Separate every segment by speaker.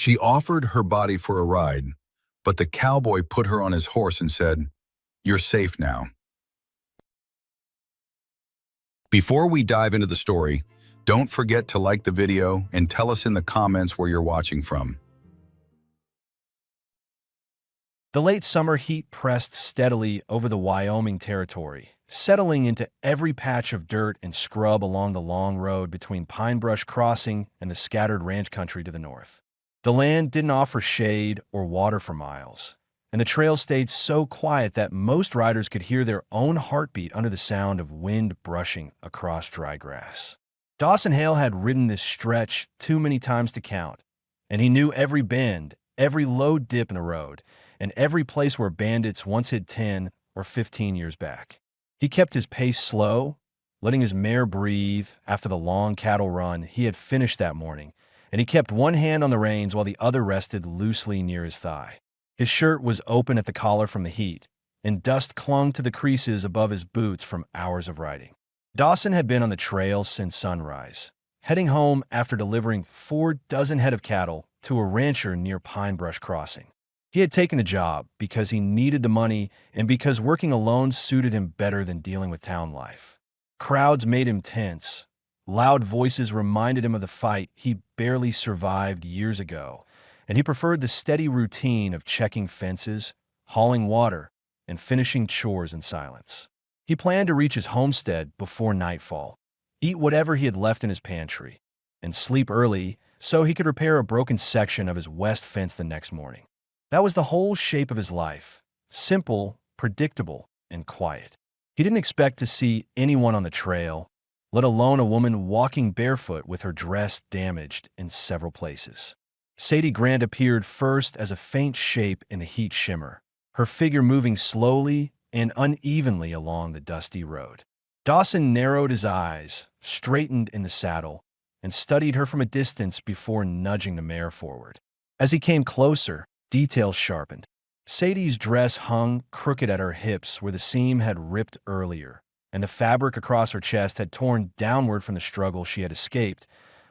Speaker 1: She offered her body for a ride, but the cowboy put her on his horse and said, "You're safe now." Before we dive into the story, don't forget to like the video and tell us in the comments where you're watching from.
Speaker 2: The late summer heat pressed steadily over the Wyoming territory, settling into every patch of dirt and scrub along the long road between Pine Brush Crossing and the scattered ranch country to the north. The land didn't offer shade or water for miles, and the trail stayed so quiet that most riders could hear their own heartbeat under the sound of wind brushing across dry grass. Dawson Hale had ridden this stretch too many times to count, and he knew every bend, every low dip in the road, and every place where bandits once hid 10 or 15 years back. He kept his pace slow, letting his mare breathe after the long cattle run he had finished that morning, and he kept one hand on the reins while the other rested loosely near his thigh. His shirt was open at the collar from the heat, and dust clung to the creases above his boots from hours of riding. Dawson had been on the trail since sunrise, heading home after delivering 4 dozen head of cattle to a rancher near Pine Brush Crossing. He had taken the job because he needed the money and because working alone suited him better than dealing with town life. Crowds made him tense. Loud voices reminded him of the fight he barely survived years ago, and he preferred the steady routine of checking fences, hauling water, and finishing chores in silence. He planned to reach his homestead before nightfall, eat whatever he had left in his pantry, and sleep early so he could repair a broken section of his west fence the next morning. That was the whole shape of his life, simple, predictable, and quiet. He didn't expect to see anyone on the trail, let alone a woman walking barefoot with her dress damaged in several places. Sadie Grant appeared first as a faint shape in the heat shimmer, her figure moving slowly and unevenly along the dusty road. Dawson narrowed his eyes, straightened in the saddle, and studied her from a distance before nudging the mare forward. As he came closer, details sharpened. Sadie's dress hung crooked at her hips where the seam had ripped earlier, and the fabric across her chest had torn downward from the struggle she had escaped,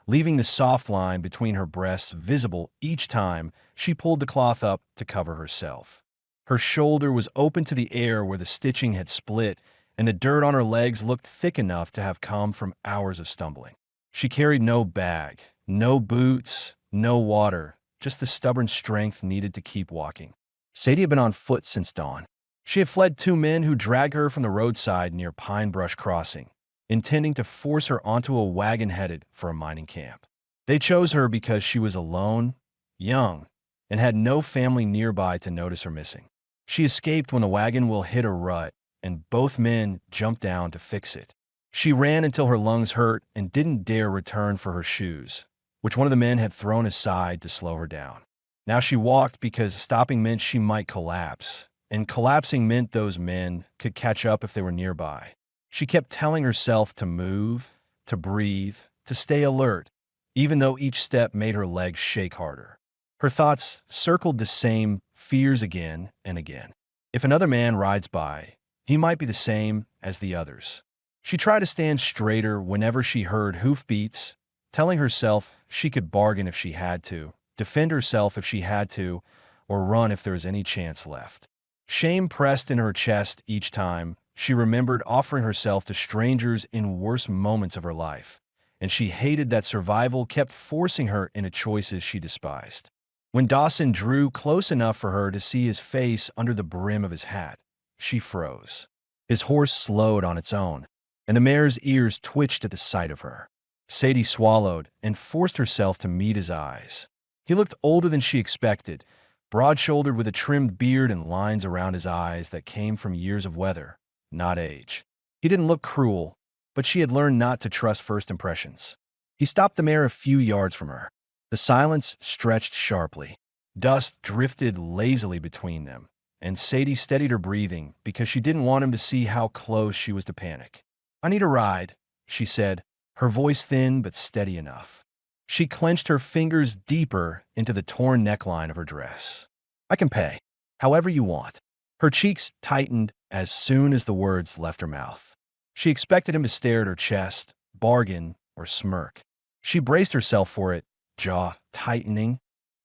Speaker 2: leaving the soft line between her breasts visible each time she pulled the cloth up to cover herself. Her shoulder was open to the air where the stitching had split, and the dirt on her legs looked thick enough to have come from hours of stumbling. She carried no bag, no boots, no water, just the stubborn strength needed to keep walking. Sadie had been on foot since dawn. She had fled 2 men who dragged her from the roadside near Pine Brush Crossing, intending to force her onto a wagon headed for a mining camp. They chose her because she was alone, young, and had no family nearby to notice her missing. She escaped when the wagon wheel hit a rut, and both men jumped down to fix it. She ran until her lungs hurt and didn't dare return for her shoes, which one of the men had thrown aside to slow her down. Now she walked because stopping meant she might collapse, and collapsing meant those men could catch up if they were nearby. She kept telling herself to move, to breathe, to stay alert, even though each step made her legs shake harder. Her thoughts circled the same fears again and again. If another man rides by, he might be the same as the others. She tried to stand straighter whenever she heard hoofbeats, telling herself she could bargain if she had to, defend herself if she had to, or run if there was any chance left. Shame pressed in her chest each time she remembered offering herself to strangers in worse moments of her life, and she hated that survival kept forcing her into choices she despised. When Dawson drew close enough for her to see his face under the brim of his hat, she froze. His horse slowed on its own, and the mare's ears twitched at the sight of her. Sadie swallowed and forced herself to meet his eyes. He looked older than she expected, broad-shouldered with a trimmed beard and lines around his eyes that came from years of weather, not age. He didn't look cruel, but she had learned not to trust first impressions. He stopped the mare a few yards from her. The silence stretched sharply. Dust drifted lazily between them, and Sadie steadied her breathing because she didn't want him to see how close she was to panic. "I need a ride," she said, her voice thin but steady enough. She clenched her fingers deeper into the torn neckline of her dress. "I can pay, however you want." Her cheeks tightened as soon as the words left her mouth. She expected him to stare at her chest, bargain, or smirk. She braced herself for it, jaw tightening.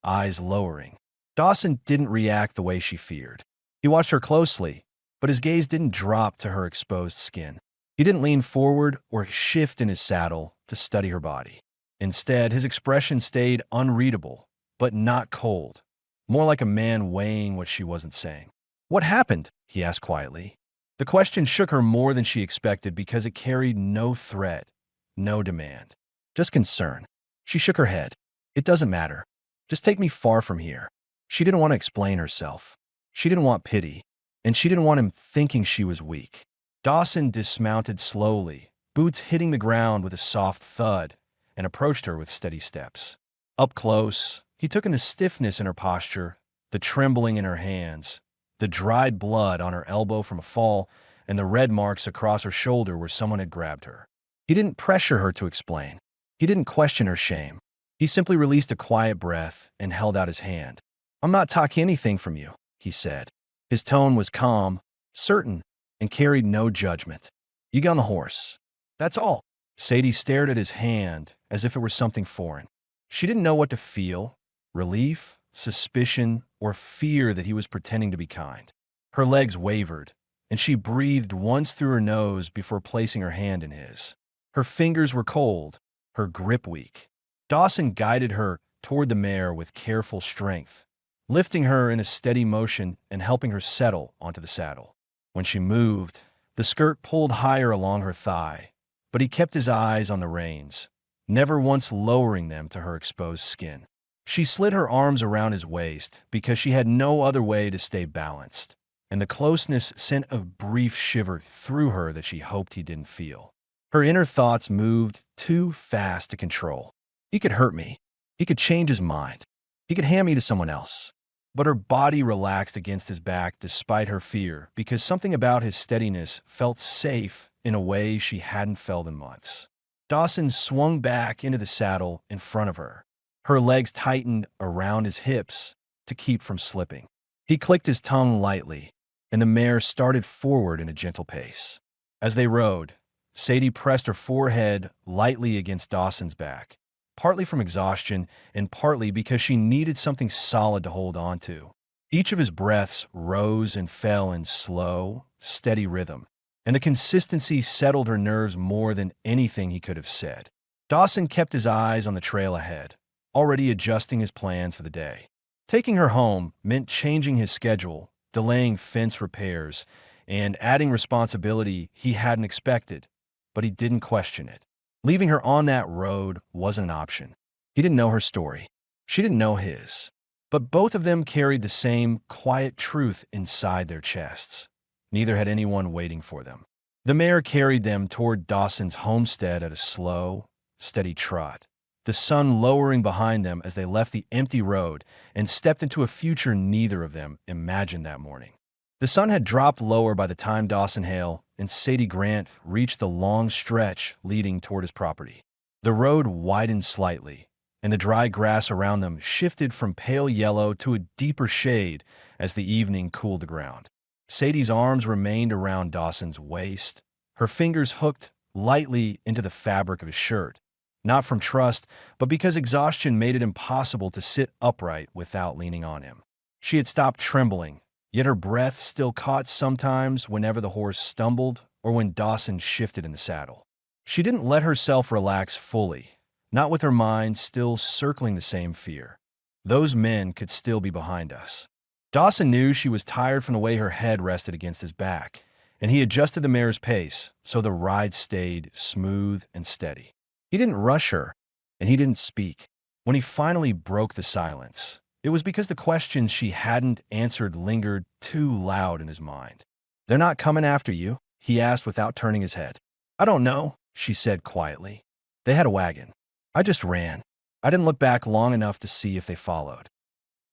Speaker 2: eyes lowering. Dawson didn't react the way she feared. He watched her closely, but his gaze didn't drop to her exposed skin. He didn't lean forward or shift in his saddle to study her body. Instead, his expression stayed unreadable, but not cold, more like a man weighing what she wasn't saying. "What happened?" he asked quietly. The question shook her more than she expected because it carried no threat, no demand, just concern. She shook her head. "It doesn't matter. Just take me far from here." She didn't want to explain herself. She didn't want pity, and she didn't want him thinking she was weak. Dawson dismounted slowly, boots hitting the ground with a soft thud, and approached her with steady steps. Up close, he took in the stiffness in her posture, the trembling in her hands, the dried blood on her elbow from a fall, and the red marks across her shoulder where someone had grabbed her. He didn't pressure her to explain. He didn't question her shame. He simply released a quiet breath and held out his hand. "I'm not taking anything from you," he said. His tone was calm, certain, and carried no judgment. "You get on the horse. That's all." Sadie stared at his hand as if it were something foreign. She didn't know what to feel: relief, suspicion, or fear that he was pretending to be kind. Her legs wavered, and she breathed once through her nose before placing her hand in his. Her fingers were cold, her grip weak. Dawson guided her toward the mare with careful strength, lifting her in a steady motion and helping her settle onto the saddle. When she moved, the skirt pulled higher along her thigh, but he kept his eyes on the reins, never once lowering them to her exposed skin. She slid her arms around his waist because she had no other way to stay balanced, and the closeness sent a brief shiver through her that she hoped he didn't feel. Her inner thoughts moved too fast to control. He could hurt me. He could change his mind. He could hand me to someone else. But her body relaxed against his back despite her fear because something about his steadiness felt safe in a way she hadn't felt in months. Dawson swung back into the saddle in front of her. Her legs tightened around his hips to keep from slipping. He clicked his tongue lightly, and the mare started forward in a gentle pace. As they rode, Sadie pressed her forehead lightly against Dawson's back, partly from exhaustion and partly because she needed something solid to hold on to. Each of his breaths rose and fell in slow, steady rhythm, and the consistency settled her nerves more than anything he could have said. Dawson kept his eyes on the trail ahead, already adjusting his plans for the day. Taking her home meant changing his schedule, delaying fence repairs, and adding responsibility he hadn't expected, but he didn't question it. Leaving her on that road wasn't an option. He didn't know her story. She didn't know his. But both of them carried the same quiet truth inside their chests. Neither had anyone waiting for them. The mare carried them toward Dawson's homestead at a slow, steady trot, the sun lowering behind them as they left the empty road and stepped into a future neither of them imagined that morning. The sun had dropped lower by the time Dawson Hale and Sadie Grant reached the long stretch leading toward his property. The road widened slightly, and the dry grass around them shifted from pale yellow to a deeper shade as the evening cooled the ground. Sadie's arms remained around Dawson's waist, her fingers hooked lightly into the fabric of his shirt, not from trust, but because exhaustion made it impossible to sit upright without leaning on him. She had stopped trembling, yet her breath still caught sometimes whenever the horse stumbled or when Dawson shifted in the saddle. She didn't let herself relax fully, not with her mind still circling the same fear. Those men could still be behind us. Dawson knew she was tired from the way her head rested against his back, and he adjusted the mare's pace so the ride stayed smooth and steady. He didn't rush her, and he didn't speak. When he finally broke the silence, it was because the questions she hadn't answered lingered too loud in his mind. "They're not coming after you?" he asked without turning his head. "I don't know," she said quietly. "They had a wagon. I just ran. I didn't look back long enough to see if they followed."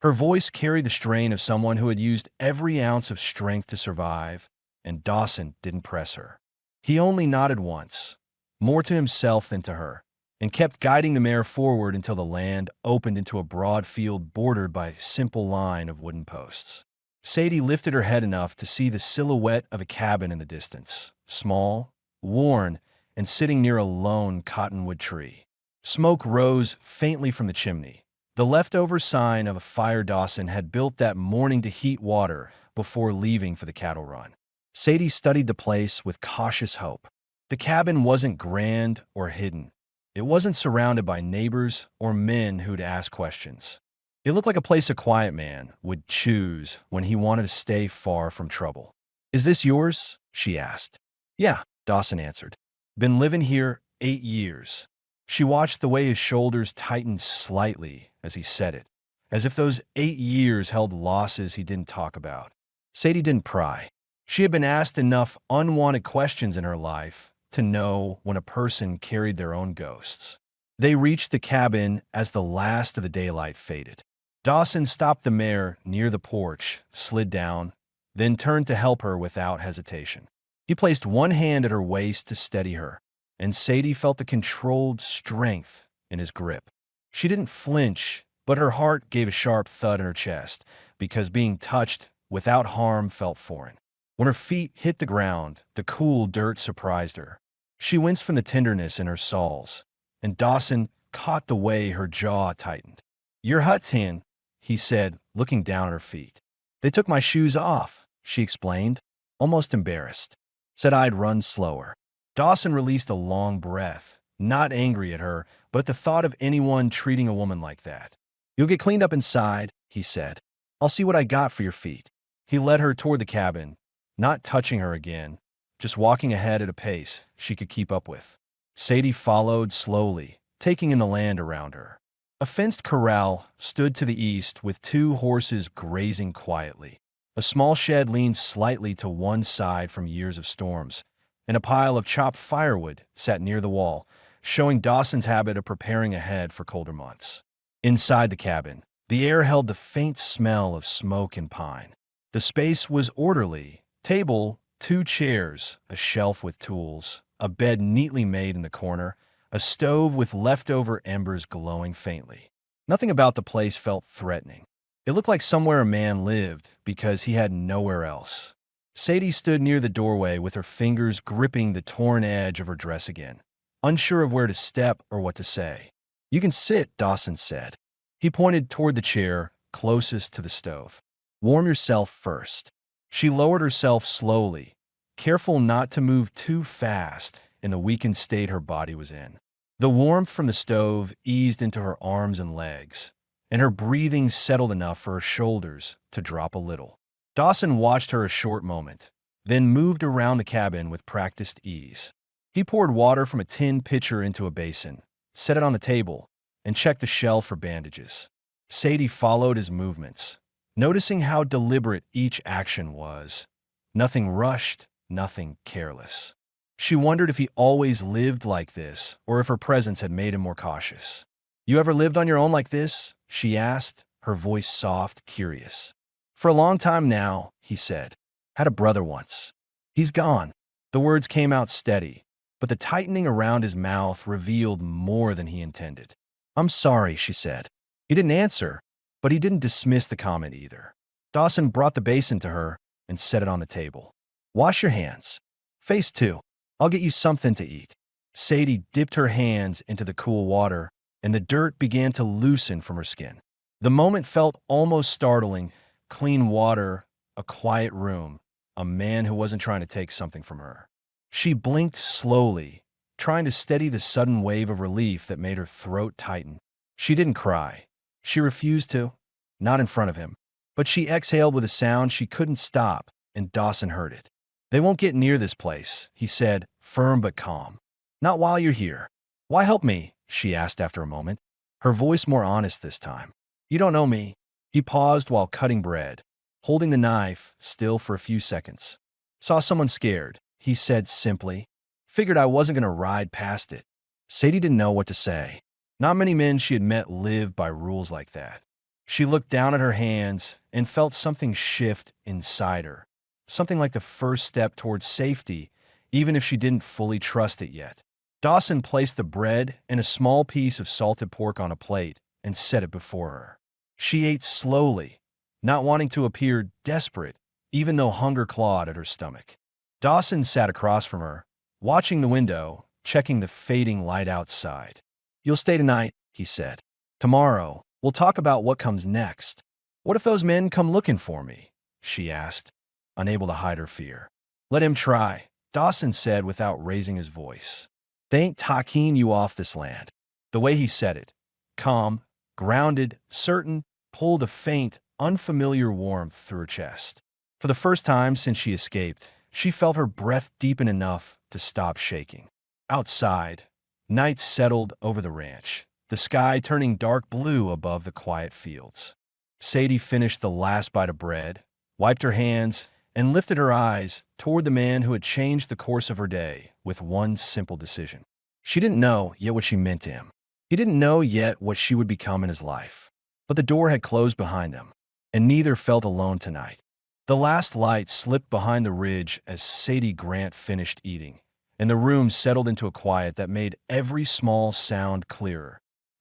Speaker 2: Her voice carried the strain of someone who had used every ounce of strength to survive, and Dawson didn't press her. He only nodded once, more to himself than to her, and kept guiding the mare forward until the land opened into a broad field bordered by a simple line of wooden posts. Sadie lifted her head enough to see the silhouette of a cabin in the distance, small, worn, and sitting near a lone cottonwood tree. Smoke rose faintly from the chimney, the leftover sign of a fire Dawson had built that morning to heat water before leaving for the cattle run. Sadie studied the place with cautious hope. The cabin wasn't grand or hidden. It wasn't surrounded by neighbors or men who'd ask questions. It looked like a place a quiet man would choose when he wanted to stay far from trouble. "Is this yours?" she asked. "Yeah," Dawson answered. "Been living here 8 years." She watched the way his shoulders tightened slightly as he said it, as if those 8 years held losses he didn't talk about. Sadie didn't pry. She had been asked enough unwanted questions in her life to know when a person carried their own ghosts. They reached the cabin as the last of the daylight faded. Dawson stopped the mare near the porch, slid down, then turned to help her without hesitation. He placed one hand at her waist to steady her, and Sadie felt the controlled strength in his grip. She didn't flinch, but her heart gave a sharp thud in her chest because being touched without harm felt foreign. When her feet hit the ground, the cool dirt surprised her. She winced from the tenderness in her soles, and Dawson caught the way her jaw tightened. "Your hut's in," he said, looking down at her feet. "They took my shoes off," she explained, almost embarrassed. Said I'd run slower. Dawson released a long breath, not angry at her, but at the thought of anyone treating a woman like that. "You'll get cleaned up inside," he said. "I'll see what I got for your feet." He led her toward the cabin, not touching her again, just walking ahead at a pace she could keep up with. Sadie followed slowly, taking in the land around her. A fenced corral stood to the east with 2 horses grazing quietly. A small shed leaned slightly to one side from years of storms, and a pile of chopped firewood sat near the wall, showing Dawson's habit of preparing ahead for colder months. Inside the cabin, the air held the faint smell of smoke and pine. The space was orderly. Table, 2 chairs, a shelf with tools, a bed neatly made in the corner, a stove with leftover embers glowing faintly. Nothing about the place felt threatening. It looked like somewhere a man lived because he had nowhere else. Sadie stood near the doorway with her fingers gripping the torn edge of her dress again, unsure of where to step or what to say. "You can sit," Dawson said. He pointed toward the chair closest to the stove. "Warm yourself first." She lowered herself slowly, careful not to move too fast in the weakened state her body was in. The warmth from the stove eased into her arms and legs, and her breathing settled enough for her shoulders to drop a little. Dawson watched her a short moment, then moved around the cabin with practiced ease. He poured water from a tin pitcher into a basin, set it on the table, and checked the shelf for bandages. Sadie followed his movements, noticing how deliberate each action was. Nothing rushed, nothing careless. She wondered if he always lived like this, or if her presence had made him more cautious. "You ever lived on your own like this?" she asked, her voice soft, curious. "For a long time now," he said. "Had a brother once. He's gone." The words came out steady, but the tightening around his mouth revealed more than he intended. "I'm sorry," she said. He didn't answer, but he didn't dismiss the comment either. Dawson brought the basin to her and set it on the table. "Wash your hands. Face too. I'll get you something to eat." Sadie dipped her hands into the cool water, and the dirt began to loosen from her skin. The moment felt almost startling. Clean water, a quiet room, a man who wasn't trying to take something from her. She blinked slowly, trying to steady the sudden wave of relief that made her throat tighten. She didn't cry. She refused to, not in front of him. But she exhaled with a sound she couldn't stop, and Dawson heard it. "They won't get near this place," he said, firm but calm. "Not while you're here." "Why help me?" she asked after a moment, her voice more honest this time. "You don't know me." He paused while cutting bread, holding the knife still for a few seconds. "Saw someone scared," he said simply. "Figured I wasn't going to ride past it." Sadie didn't know what to say. Not many men she had met lived by rules like that. She looked down at her hands and felt something shift inside her, something like the first step towards safety, even if she didn't fully trust it yet. Dawson placed the bread and a small piece of salted pork on a plate and set it before her. She ate slowly, not wanting to appear desperate, even though hunger clawed at her stomach. Dawson sat across from her, watching the window, checking the fading light outside. "You'll stay tonight," he said. "Tomorrow, We'll talk about what comes next. What if those men come looking for me? She asked, unable to hide her fear. Let him try, Dawson said without raising his voice. They ain't taking you off this land. The way he said it, calm, grounded, certain, pulled a faint, unfamiliar warmth through her chest. For the first time since she escaped, she felt her breath deepen enough to stop shaking. Outside, night settled over the ranch, the sky turning dark blue above the quiet fields. Sadie finished the last bite of bread, wiped her hands, and lifted her eyes toward the man who had changed the course of her day with one simple decision. She didn't know yet what she meant to him. He didn't know yet what she would become in his life. But the door had closed behind them, and neither felt alone tonight. The last light slipped behind the ridge as Sadie Grant finished eating, and the room settled into a quiet that made every small sound clearer.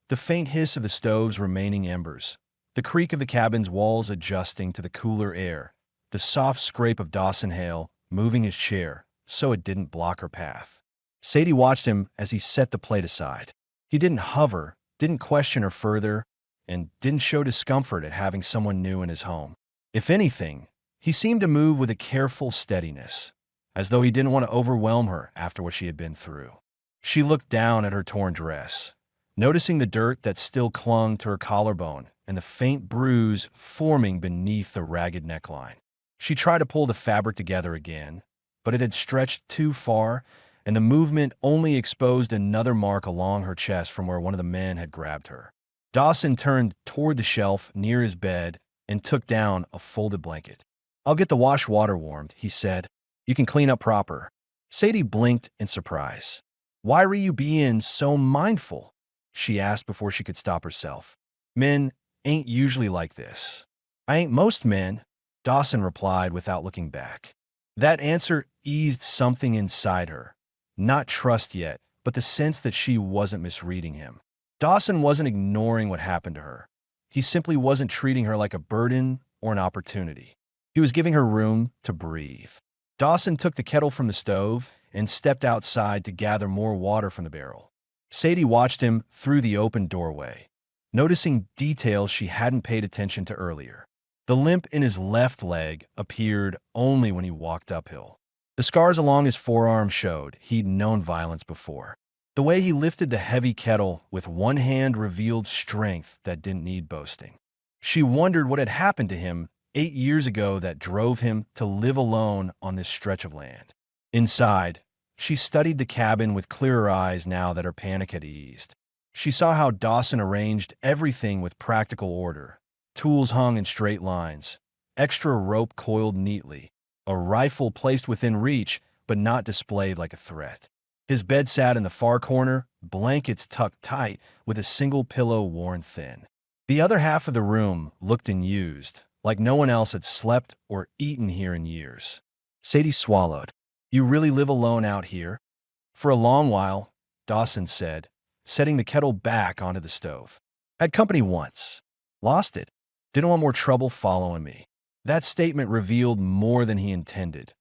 Speaker 2: The faint hiss of the stove's remaining embers, the creak of the cabin's walls adjusting to the cooler air, the soft scrape of Dawson Hale moving his chair so it didn't block her path. Sadie watched him as he set the plate aside. He didn't hover, didn't question her further, and didn't show discomfort at having someone new in his home. If anything, he seemed to move with a careful steadiness, as though he didn't want to overwhelm her after what she had been through. She looked down at her torn dress, noticing the dirt that still clung to her collarbone and the faint bruise forming beneath the ragged neckline. She tried to pull the fabric together again, but it had stretched too far, and the movement only exposed another mark along her chest from where one of the men had grabbed her. Dawson turned toward the shelf near his bed and took down a folded blanket. I'll get the wash water warmed, he said. You can clean up proper. Sadie blinked in surprise. Why were you being so mindful? She asked before she could stop herself. Men ain't usually like this. I ain't most men, Dawson replied without looking back. That answer eased something inside her. Not trust yet, but the sense that she wasn't misreading him. Dawson wasn't ignoring what happened to her. He simply wasn't treating her like a burden or an opportunity. He was giving her room to breathe. Dawson took the kettle from the stove and stepped outside to gather more water from the barrel. Sadie watched him through the open doorway, noticing details she hadn't paid attention to earlier. The limp in his left leg appeared only when he walked uphill. The scars along his forearm showed he'd known violence before. The way he lifted the heavy kettle with one hand revealed strength that didn't need boasting. She wondered what had happened to him 8 years ago that drove him to live alone on this stretch of land. Inside, she studied the cabin with clearer eyes now that her panic had eased. She saw how Dawson arranged everything with practical order. Tools hung in straight lines, extra rope coiled neatly, a rifle placed within reach but not displayed like a threat. His bed sat in the far corner, blankets tucked tight with a single pillow worn thin. The other half of the room looked unused, like no one else had slept or eaten here in years. Sadie swallowed. You really live alone out here? For a long while, Dawson said, setting the kettle back onto the stove. Had company once. Lost it. Didn't want more trouble following me. That statement revealed more than he intended.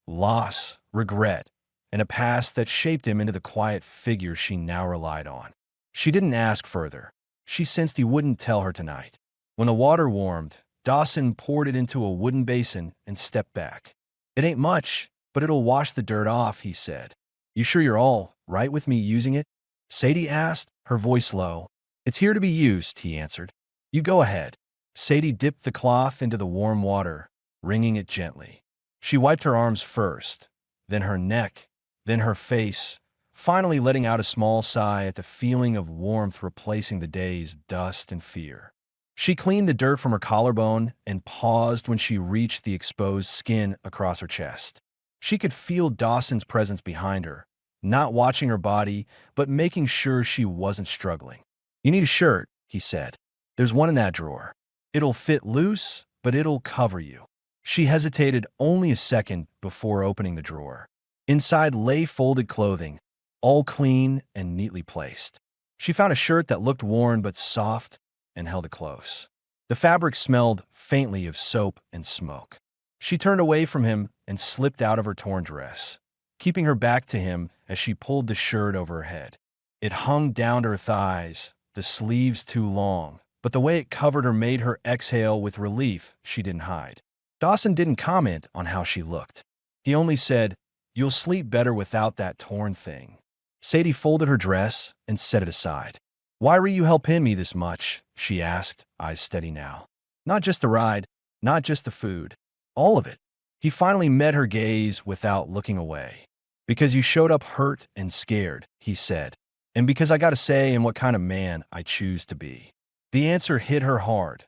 Speaker 2: Loss, regret, and a past that shaped him into the quiet figure she now relied on. She didn't ask further. She sensed he wouldn't tell her tonight. When the water warmed, Dawson poured it into a wooden basin and stepped back. It ain't much, but it'll wash the dirt off, he said. You sure you're all right with me using it? Sadie asked, her voice low. It's here to be used, he answered. You go ahead. Sadie dipped the cloth into the warm water, wringing it gently. She wiped her arms first, then her neck, then her face, finally letting out a small sigh at the feeling of warmth replacing the day's dust and fear. She cleaned the dirt from her collarbone and paused when she reached the exposed skin across her chest. She could feel Dawson's presence behind her, not watching her body, but making sure she wasn't struggling. You need a shirt, he said. There's one in that drawer. It'll fit loose, but it'll cover you. She hesitated only a second before opening the drawer. Inside lay folded clothing, all clean and neatly placed. She found a shirt that looked worn but soft and held it close. The fabric smelled faintly of soap and smoke. She turned away from him and slipped out of her torn dress, keeping her back to him as she pulled the shirt over her head. It hung down to her thighs, the sleeves too long, but the way it covered her made her exhale with relief she didn't hide. Dawson didn't comment on how she looked. He only said, "You'll sleep better without that torn thing." Sadie folded her dress and set it aside. "Why were you helping me this much?" she asked, eyes steady now. "Not just the ride, not just the food. All of it." He finally met her gaze without looking away. "Because you showed up hurt and scared," he said. "And because I gotta say in what kind of man I choose to be." The answer hit her hard.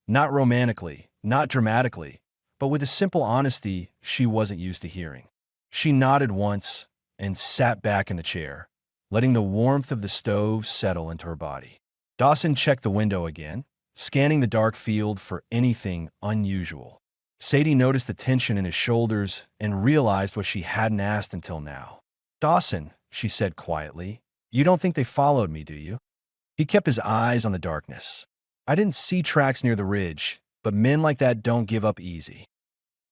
Speaker 2: Not romantically, not dramatically, but with a simple honesty she wasn't used to hearing. She nodded once and sat back in the chair, letting the warmth of the stove settle into her body. Dawson checked the window again, scanning the dark field for anything unusual. Sadie noticed the tension in his shoulders and realized what she hadn't asked until now. "Dawson," she said quietly, "you don't think they followed me, do you?" He kept his eyes on the darkness. "I didn't see tracks near the ridge, but men like that don't give up easy."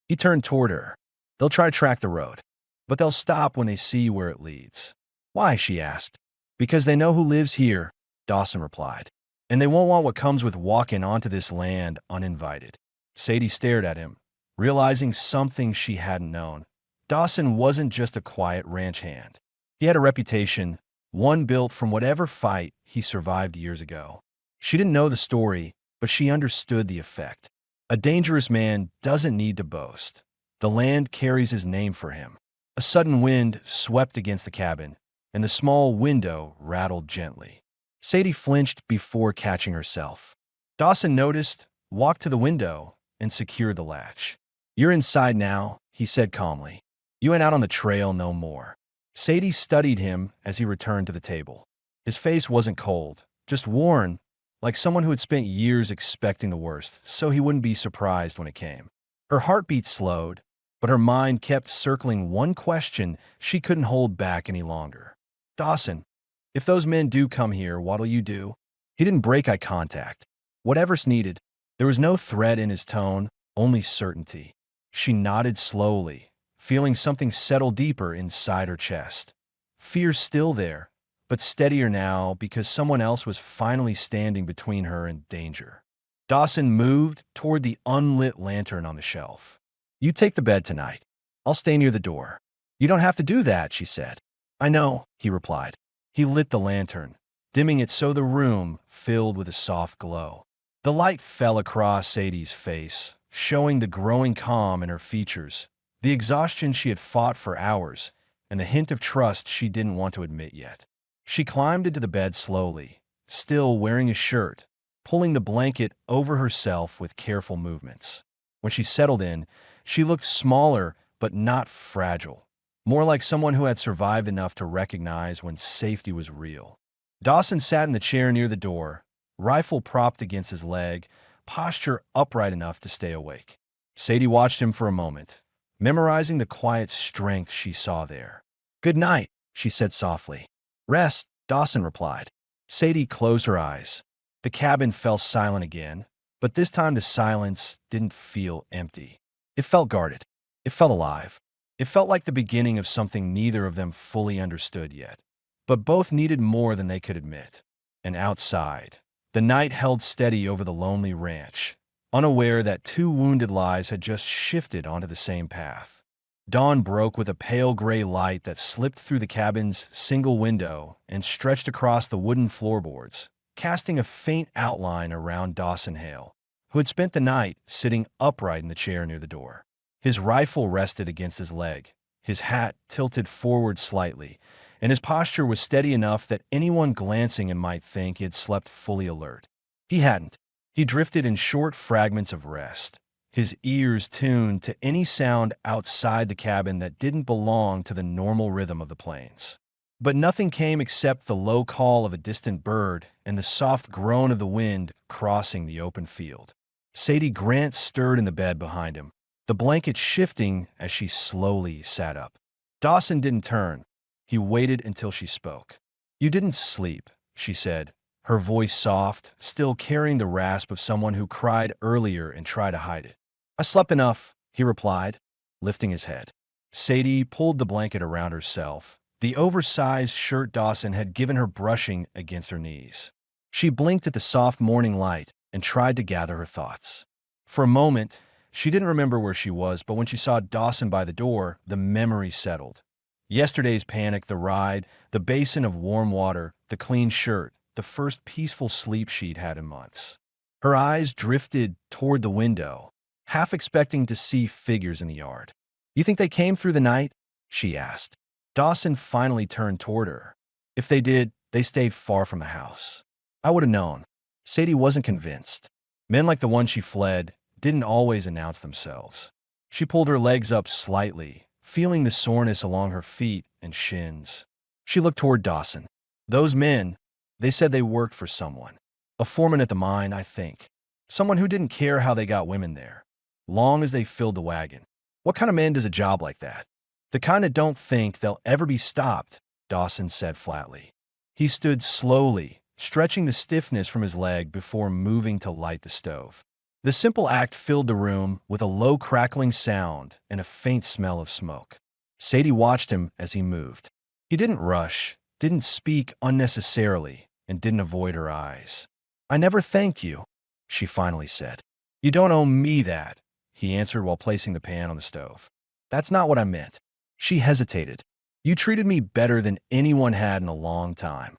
Speaker 2: He turned toward her. "They'll try to track the road, but they'll stop when they see where it leads." "Why?" she asked. "Because they know who lives here," Dawson replied. "And they won't want what comes with walking onto this land uninvited." Sadie stared at him, realizing something she hadn't known. Dawson wasn't just a quiet ranch hand. He had a reputation, one built from whatever fight he survived years ago. She didn't know the story, but she understood the effect. A dangerous man doesn't need to boast. The land carries his name for him. A sudden wind swept against the cabin, and the small window rattled gently. Sadie flinched before catching herself. Dawson noticed, walked to the window, and secured the latch. "You're inside now," he said calmly. "You ain't out on the trail no more." Sadie studied him as he returned to the table. His face wasn't cold, just worn, like someone who had spent years expecting the worst, so he wouldn't be surprised when it came. Her heartbeat slowed, but her mind kept circling one question she couldn't hold back any longer. "Dawson, if those men do come here, what'll you do?" He didn't break eye contact. "Whatever's needed." There was no threat in his tone, only certainty. She nodded slowly, feeling something settle deeper inside her chest. Fear still there, but steadier now because someone else was finally standing between her and danger. Dawson moved toward the unlit lantern on the shelf. "You take the bed tonight. I'll stay near the door." "You don't have to do that," she said. "I know," he replied. He lit the lantern, dimming it so the room filled with a soft glow. The light fell across Sadie's face, showing the growing calm in her features, the exhaustion she had fought for hours, and the hint of trust she didn't want to admit yet. She climbed into the bed slowly, still wearing a shirt, pulling the blanket over herself with careful movements. When she settled in, she looked smaller but not fragile, more like someone who had survived enough to recognize when safety was real. Dawson sat in the chair near the door, rifle propped against his leg, posture upright enough to stay awake. Sadie watched him for a moment, memorizing the quiet strength she saw there. "Good night," she said softly. "Rest," Dawson replied. Sadie closed her eyes. The cabin fell silent again, but this time the silence didn't feel empty. It felt guarded. It felt alive. It felt like the beginning of something neither of them fully understood yet. But both needed more than they could admit. And outside, the night held steady over the lonely ranch, unaware that two wounded lives had just shifted onto the same path. Dawn broke with a pale gray light that slipped through the cabin's single window and stretched across the wooden floorboards, casting a faint outline around Dawson Hale, who had spent the night sitting upright in the chair near the door. His rifle rested against his leg, his hat tilted forward slightly, and his posture was steady enough that anyone glancing in might think he had slept fully alert. He hadn't. He drifted in short fragments of rest, his ears tuned to any sound outside the cabin that didn't belong to the normal rhythm of the plains. But nothing came except the low call of a distant bird and the soft groan of the wind crossing the open field. Sadie Grant stirred in the bed behind him, the blanket shifting as she slowly sat up. Dawson didn't turn. He waited until she spoke. "You didn't sleep," she said, her voice soft, still carrying the rasp of someone who cried earlier and tried to hide it. "I slept enough," he replied, lifting his head. Sadie pulled the blanket around herself, the oversized shirt Dawson had given her brushing against her knees. She blinked at the soft morning light and tried to gather her thoughts. For a moment, she didn't remember where she was, but when she saw Dawson by the door, the memory settled. Yesterday's panic, the ride, the basin of warm water, the clean shirt, the first peaceful sleep she'd had in months. Her eyes drifted toward the window, half expecting to see figures in the yard. "You think they came through the night?" she asked. Dawson finally turned toward her. "If they did, they stayed far from the house." "I would have known." Sadie wasn't convinced. Men like the one she fled didn't always announce themselves. She pulled her legs up slightly, feeling the soreness along her feet and shins. She looked toward Dawson. "Those men, they said they worked for someone. A foreman at the mine, I think. Someone who didn't care how they got women there, long as they filled the wagon. What kind of man does a job like that?" "The kind that don't think they'll ever be stopped," Dawson said flatly. He stood slowly, stretching the stiffness from his leg before moving to light the stove. The simple act filled the room with a low crackling sound and a faint smell of smoke. Sadie watched him as he moved. He didn't rush, didn't speak unnecessarily, and didn't avoid her eyes. "I never thanked you," she finally said. "You don't owe me that," he answered while placing the pan on the stove. "That's not what I meant." She hesitated. "You treated me better than anyone had in a long time."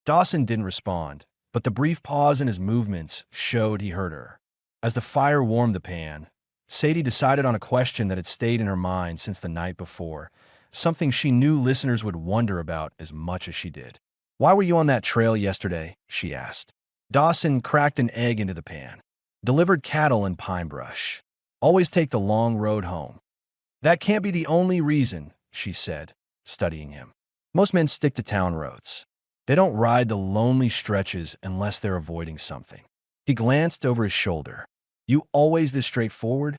Speaker 2: Dawson didn't respond, but the brief pause in his movements showed he heard her. As the fire warmed the pan, Sadie decided on a question that had stayed in her mind since the night before, something she knew listeners would wonder about as much as she did. "Why were you on that trail yesterday?" she asked. Dawson cracked an egg into the pan. "Delivered cattle in pine brush. Always take the long road home." "That can't be the only reason," she said, studying him. "Most men stick to town roads. They don't ride the lonely stretches unless they're avoiding something." He glanced over his shoulder. "You always this straightforward?"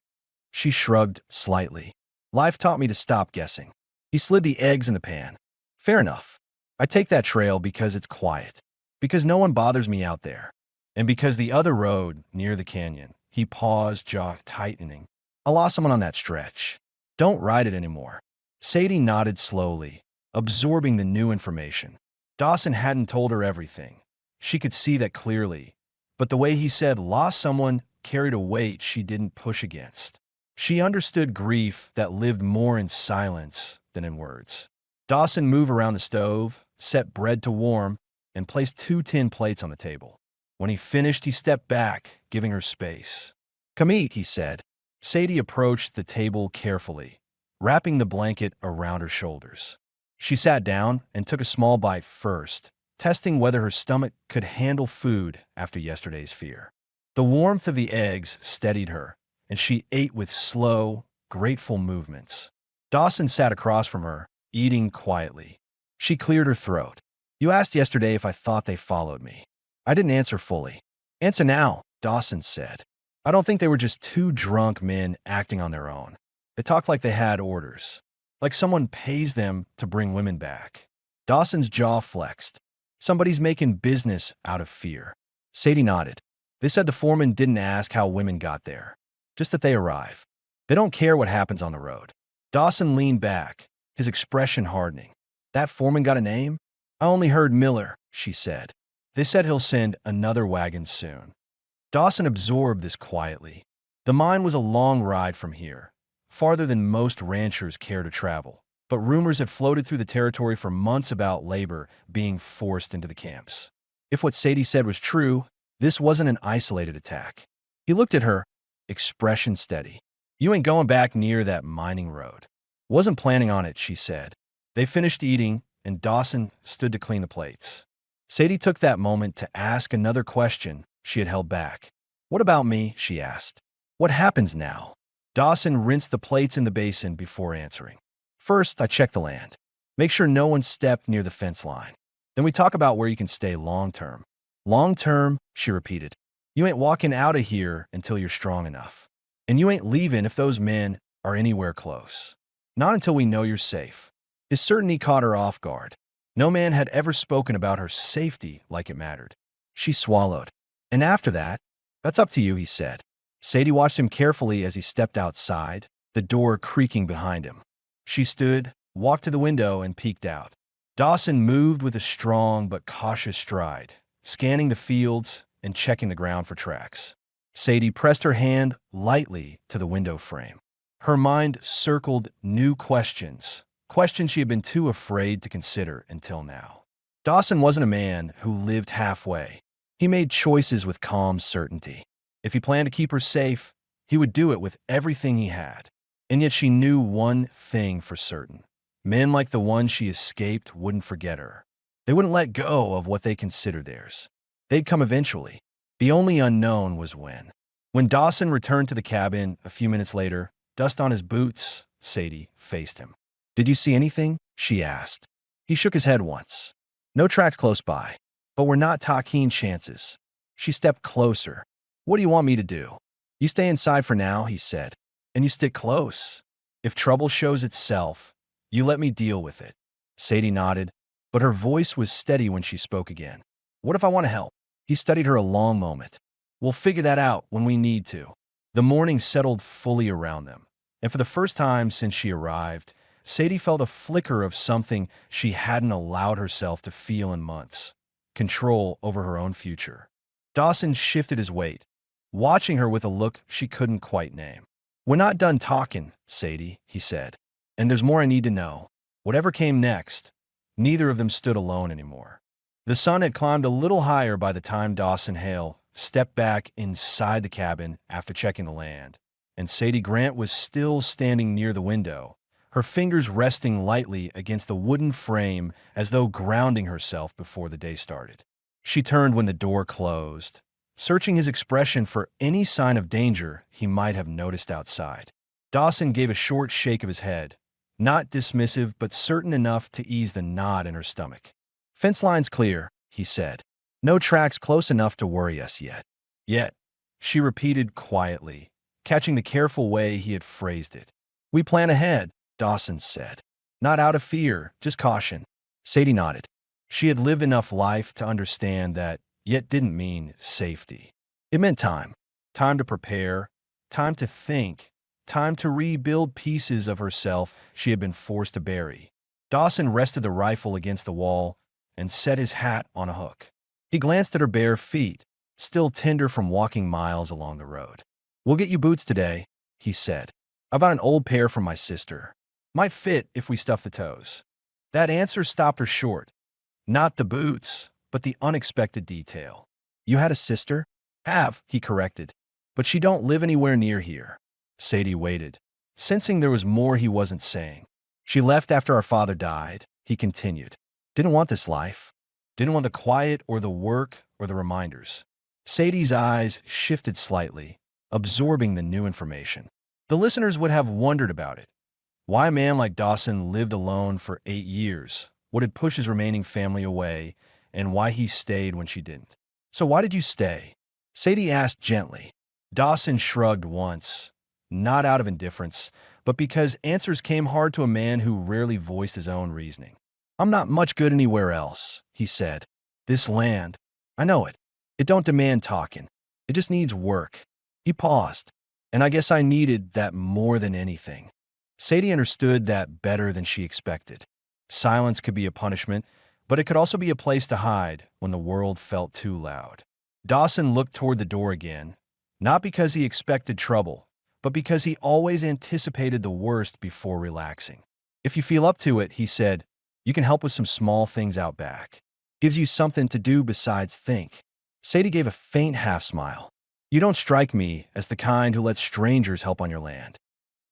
Speaker 2: She shrugged slightly. "Life taught me to stop guessing." He slid the eggs in the pan. "Fair enough. I take that trail because it's quiet, because no one bothers me out there, and because the other road near the canyon." He paused, jaw tightening. "I lost someone on that stretch. Don't ride it anymore." Sadie nodded slowly, absorbing the new information. Dawson hadn't told her everything. She could see that clearly, but the way he said "lost someone" carried a weight she didn't push against. She understood grief that lived more in silence than in words. Dawson moved around the stove, set bread to warm, and placed 2 tin plates on the table. When he finished, he stepped back, giving her space. "Come eat," he said. Sadie approached the table carefully, wrapping the blanket around her shoulders. She sat down and took a small bite first, testing whether her stomach could handle food after yesterday's fear. The warmth of the eggs steadied her, and she ate with slow, grateful movements. Dawson sat across from her, eating quietly. She cleared her throat. "You asked yesterday if I thought they followed me. I didn't answer fully." "Answer now," Dawson said. "I don't think they were just 2 drunk men acting on their own. They talked like they had orders, like someone pays them to bring women back." Dawson's jaw flexed. "Somebody's making business out of fear." Sadie nodded. "They said the foreman didn't ask how women got there, just that they arrive. They don't care what happens on the road." Dawson leaned back, his expression hardening. "That foreman got a name?" "I only heard Miller," she said. "They said he'll send another wagon soon." Dawson absorbed this quietly. The mine was a long ride from here, farther than most ranchers care to travel, but rumors had floated through the territory for months about labor being forced into the camps. If what Sadie said was true, this wasn't an isolated attack. He looked at her, expression steady. "You ain't going back near that mining road." "Wasn't planning on it," she said. They finished eating, and Dawson stood to clean the plates. Sadie took that moment to ask another question she had held back. "What about me?" she asked. "What happens now?" Dawson rinsed the plates in the basin before answering. "First, I check the land. Make sure no one stepped near the fence line. Then we talk about where you can stay long-term." "Long-term," she repeated. "You ain't walking out of here until you're strong enough. And you ain't leaving if those men are anywhere close. Not until we know you're safe." His certainty caught her off guard. No man had ever spoken about her safety like it mattered. She swallowed. "And after that, that's up to you," he said. Sadie watched him carefully as he stepped outside, the door creaking behind him. She stood, walked to the window, and peeked out. Dawson moved with a strong but cautious stride, scanning the fields and checking the ground for tracks. Sadie pressed her hand lightly to the window frame. Her mind circled new questions, questions she had been too afraid to consider until now. Dawson wasn't a man who lived halfway. He made choices with calm certainty. If he planned to keep her safe, he would do it with everything he had. And yet she knew one thing for certain. Men like the one she escaped wouldn't forget her. They wouldn't let go of what they considered theirs. They'd come eventually. The only unknown was when. When Dawson returned to the cabin a few minutes later, dust on his boots, Sadie faced him. "Did you see anything?" she asked. He shook his head once. "No tracks close by, but we're not talking chances." She stepped closer. "What do you want me to do?" "You stay inside for now," he said, "and you stick close. If trouble shows itself, you let me deal with it." Sadie nodded, but her voice was steady when she spoke again. "What if I want to help?" He studied her a long moment. "We'll figure that out when we need to." The morning settled fully around them, and for the first time since she arrived, Sadie felt a flicker of something she hadn't allowed herself to feel in months: control over her own future. Dawson shifted his weight, watching her with a look she couldn't quite name. "We're not done talking, Sadie," he said, "and there's more I need to know." Whatever came next, neither of them stood alone anymore. The sun had climbed a little higher by the time Dawson Hale stepped back inside the cabin after checking the land, and Sadie Grant was still standing near the window, her fingers resting lightly against the wooden frame as though grounding herself before the day started. She turned when the door closed, searching his expression for any sign of danger he might have noticed outside. Dawson gave a short shake of his head, not dismissive but certain enough to ease the knot in her stomach. "Fence line's clear," he said. "No tracks close enough to worry us yet." "Yet," she repeated quietly, catching the careful way he had phrased it. "We plan ahead," Dawson said. "Not out of fear, just caution." Sadie nodded. She had lived enough life to understand that yet didn't mean safety. It meant time. Time to prepare, time to think, time to rebuild pieces of herself she had been forced to bury. Dawson rested the rifle against the wall and set his hat on a hook. He glanced at her bare feet, still tender from walking miles along the road. "We'll get you boots today," he said. "I bought an old pair from my sister. Might fit if we stuff the toes." That answer stopped her short. Not the boots, but the unexpected detail. "You had a sister?" "Have," he corrected. "But she don't live anywhere near here." Sadie waited, sensing there was more he wasn't saying. "She left after our father died," he continued. "Didn't want this life. Didn't want the quiet or the work or the reminders." Sadie's eyes shifted slightly, absorbing the new information. The listeners would have wondered about it. Why a man like Dawson lived alone for 8 years, what had pushed his remaining family away, and why he stayed when she didn't. "So why did you stay?" Sadie asked gently. Dawson shrugged once, not out of indifference, but because answers came hard to a man who rarely voiced his own reasoning. "I'm not much good anywhere else," he said. "This land, I know it. It don't demand talking. It just needs work." He paused, and I guess I needed that more than anything. Sadie understood that better than she expected. Silence could be a punishment, but it could also be a place to hide when the world felt too loud. Dawson looked toward the door again, not because he expected trouble, but because he always anticipated the worst before relaxing. "If you feel up to it," he said, "you can help with some small things out back. Gives you something to do besides think." Sadie gave a faint half-smile. "You don't strike me as the kind who lets strangers help on your land."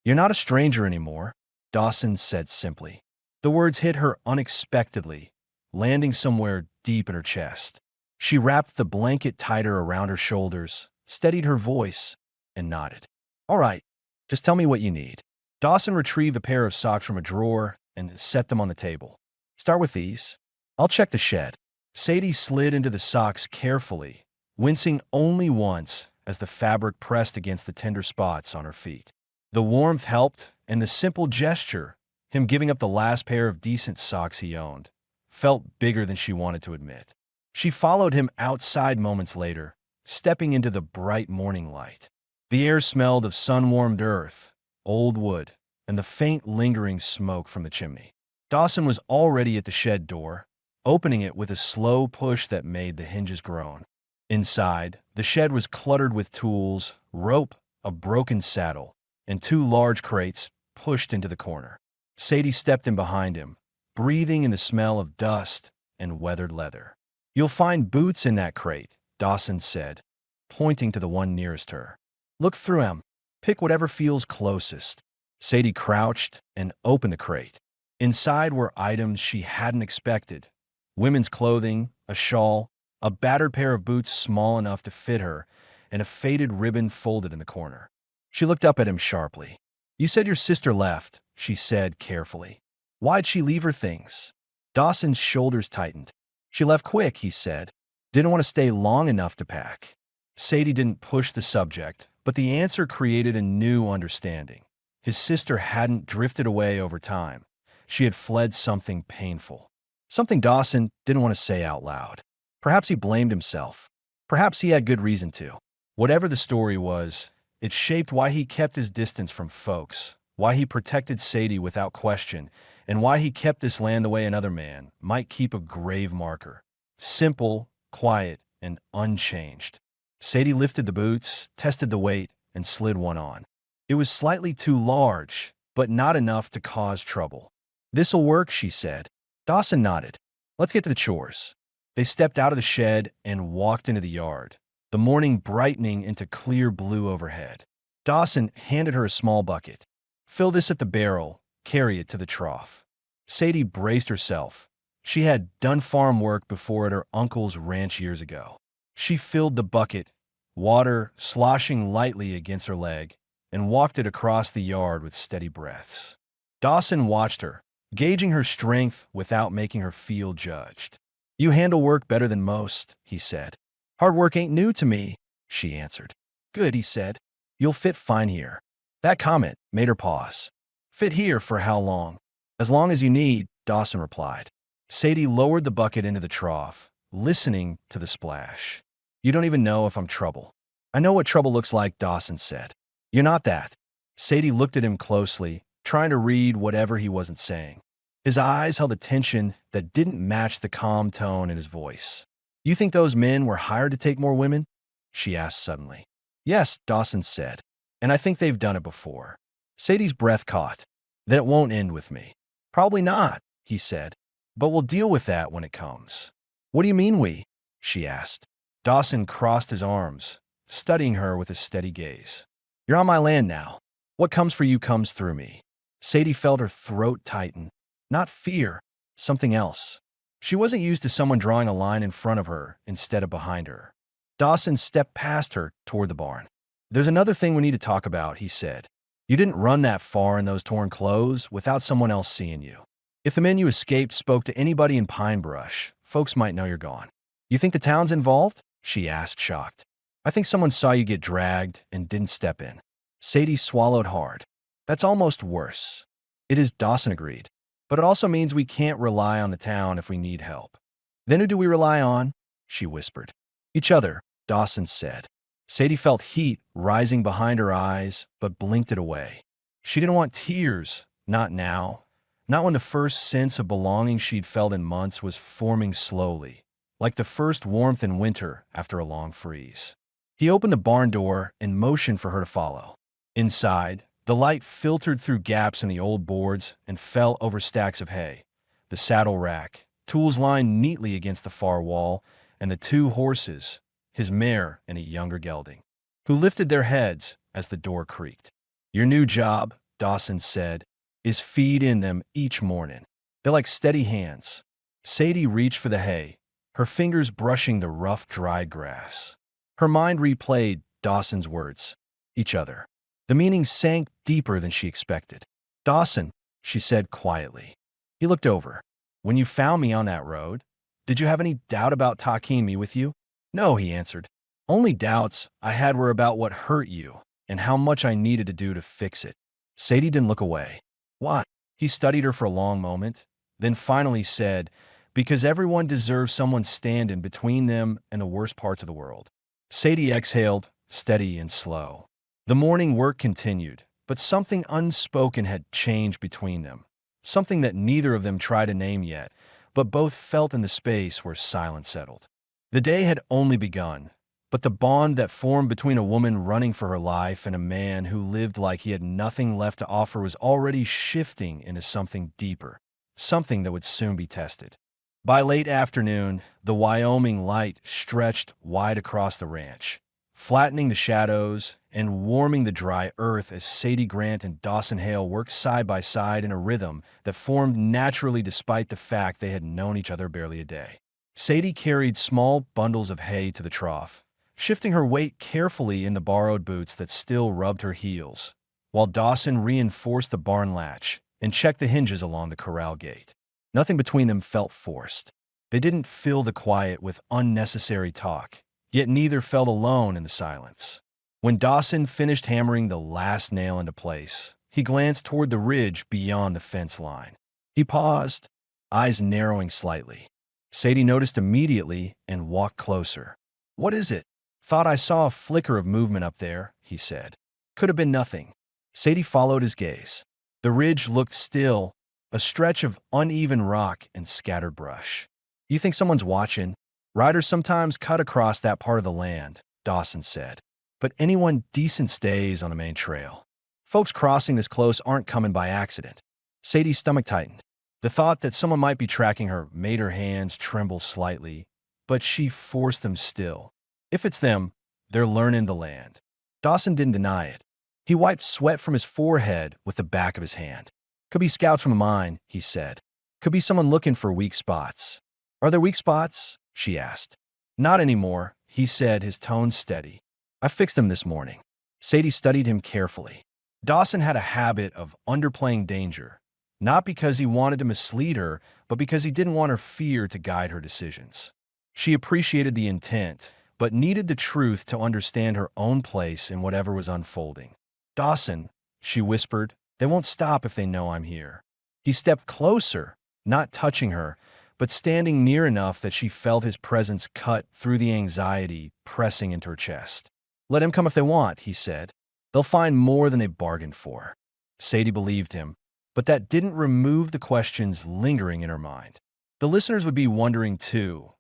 Speaker 2: "You're not a stranger anymore," Dawson said simply. The words hit her unexpectedly, landing somewhere deep in her chest. She wrapped the blanket tighter around her shoulders, steadied her voice, and nodded. "All right, just tell me what you need." Dawson retrieved a pair of socks from a drawer and set them on the table. "Start with these. I'll check the shed." Sadie slid into the socks carefully, wincing only once as the fabric pressed against the tender spots on her feet. The warmth helped, and the simple gesture, him giving up the last pair of decent socks he owned, felt bigger than she wanted to admit. She followed him outside moments later, stepping into the bright morning light. The air smelled of sun-warmed earth, old wood, and the faint lingering smoke from the chimney. Dawson was already at the shed door, opening it with a slow push that made the hinges groan. Inside, the shed was cluttered with tools, rope, a broken saddle, and two large crates pushed into the corner. Sadie stepped in behind him, breathing in the smell of dust and weathered leather. "You'll find boots in that crate," Dawson said, pointing to the one nearest her. "Look through 'em. Pick whatever feels closest." Sadie crouched and opened the crate. Inside were items she hadn't expected: women's clothing, a shawl, a battered pair of boots small enough to fit her, and a faded ribbon folded in the corner. She looked up at him sharply. "You said your sister left," she said carefully. "Why'd she leave her things?" Dawson's shoulders tightened. "She left quick," he said. "Didn't want to stay long enough to pack." Sadie didn't push the subject, but the answer created a new understanding. His sister hadn't drifted away over time. She had fled something painful. Something Dawson didn't want to say out loud. Perhaps he blamed himself. Perhaps he had good reason to. Whatever the story was, it shaped why he kept his distance from folks, why he protected Sadie without question, and why he kept this land the way another man might keep a grave marker. Simple, quiet, and unchanged. Sadie lifted the boots, tested the weight, and slid one on. It was slightly too large, but not enough to cause trouble. "This'll work," she said. Dawson nodded. "Let's get to the chores." They stepped out of the shed and walked into the yard, the morning brightening into clear blue overhead. Dawson handed her a small bucket. "Fill this at the barrel, carry it to the trough." Sadie braced herself. She had done farm work before at her uncle's ranch years ago. She filled the bucket, water sloshing lightly against her leg, and walked it across the yard with steady breaths. Dawson watched her, gauging her strength without making her feel judged. "You handle work better than most," he said. "Hard work ain't new to me," she answered. "Good," he said. "You'll fit fine here." That comment made her pause. "Fit here for how long?" "As long as you need," Dawson replied. Sadie lowered the bucket into the trough, listening to the splash. "You don't even know if I'm trouble." "I know what trouble looks like," Dawson said. "You're not that." Sadie looked at him closely, trying to read whatever he wasn't saying. His eyes held a tension that didn't match the calm tone in his voice. "You think those men were hired to take more women?" she asked suddenly. "Yes," Dawson said, "and I think they've done it before." Sadie's breath caught. "Then it won't end with me." "Probably not," he said, "but we'll deal with that when it comes." "What do you mean we?" she asked. Dawson crossed his arms, studying her with a steady gaze. "You're on my land now. What comes for you comes through me." Sadie felt her throat tighten. Not fear, something else. She wasn't used to someone drawing a line in front of her instead of behind her. Dawson stepped past her toward the barn. "There's another thing we need to talk about," he said. "You didn't run that far in those torn clothes without someone else seeing you. If the men you escaped spoke to anybody in Pine Brush, folks might know you're gone." "You think the town's involved?" she asked, shocked. "I think someone saw you get dragged and didn't step in." Sadie swallowed hard. "That's almost worse." "It is," Dawson agreed. "But it also means we can't rely on the town if we need help." "Then who do we rely on?" she whispered. "Each other," Dawson said. Sadie felt heat rising behind her eyes, but blinked it away. She didn't want tears, not now. Not when the first sense of belonging she'd felt in months was forming slowly, like the first warmth in winter after a long freeze. He opened the barn door and motioned for her to follow. Inside, the light filtered through gaps in the old boards and fell over stacks of hay, the saddle rack, tools lined neatly against the far wall, and the two horses, his mare and a younger gelding, who lifted their heads as the door creaked. "Your new job," Dawson said, "is feed in them each morning. They're like steady hands." Sadie reached for the hay, her fingers brushing the rough, dried grass. Her mind replayed Dawson's words, "each other." The meaning sank deeper than she expected. "Dawson," she said quietly. He looked over. "When you found me on that road, did you have any doubt about taking me with you?" "No," he answered. "Only doubts I had were about what hurt you and how much I needed to do to fix it." Sadie didn't look away. "Why?" He studied her for a long moment, then finally said, "Because everyone deserves someone standing between them and the worst parts of the world." Sadie exhaled, steady and slow. The morning work continued, but something unspoken had changed between them. Something that neither of them tried to name yet, but both felt in the space where silence settled. The day had only begun, but the bond that formed between a woman running for her life and a man who lived like he had nothing left to offer was already shifting into something deeper, something that would soon be tested. By late afternoon, the Wyoming light stretched wide across the ranch, flattening the shadows and warming the dry earth as Sadie Grant and Dawson Hale worked side by side in a rhythm that formed naturally despite the fact they had known each other barely a day. Sadie carried small bundles of hay to the trough, shifting her weight carefully in the borrowed boots that still rubbed her heels, while Dawson reinforced the barn latch and checked the hinges along the corral gate. Nothing between them felt forced. They didn't fill the quiet with unnecessary talk, yet neither felt alone in the silence. When Dawson finished hammering the last nail into place, he glanced toward the ridge beyond the fence line. He paused, eyes narrowing slightly. Sadie noticed immediately and walked closer. "What is it?" "Thought I saw a flicker of movement up there," he said. "Could have been nothing." Sadie followed his gaze. The ridge looked still, a stretch of uneven rock and scattered brush. "You think someone's watching?" "Riders sometimes cut across that part of the land," Dawson said. "But anyone decent stays on the main trail. Folks crossing this close aren't coming by accident." Sadie's stomach tightened. The thought that someone might be tracking her made her hands tremble slightly, but she forced them still. If it's them, they're learning the land. Dawson didn't deny it. He wiped sweat from his forehead with the back of his hand. "Could be scouts from a mine," he said. "Could be someone looking for weak spots." "Are there weak spots?" she asked. "Not anymore," he said, his tone steady. "I fixed them this morning." Sadie studied him carefully. Dawson had a habit of underplaying danger, not because he wanted to mislead her, but because he didn't want her fear to guide her decisions. She appreciated the intent, but needed the truth to understand her own place in whatever was unfolding. "Dawson," she whispered, "they won't stop if they know I'm here." He stepped closer, not touching her, but standing near enough that she felt his presence cut through the anxiety pressing into her chest. "Let him come if they want," he said. "They'll find more than they bargained for." Sadie believed him, but that didn't remove the questions lingering in her mind. The listeners would be wondering too,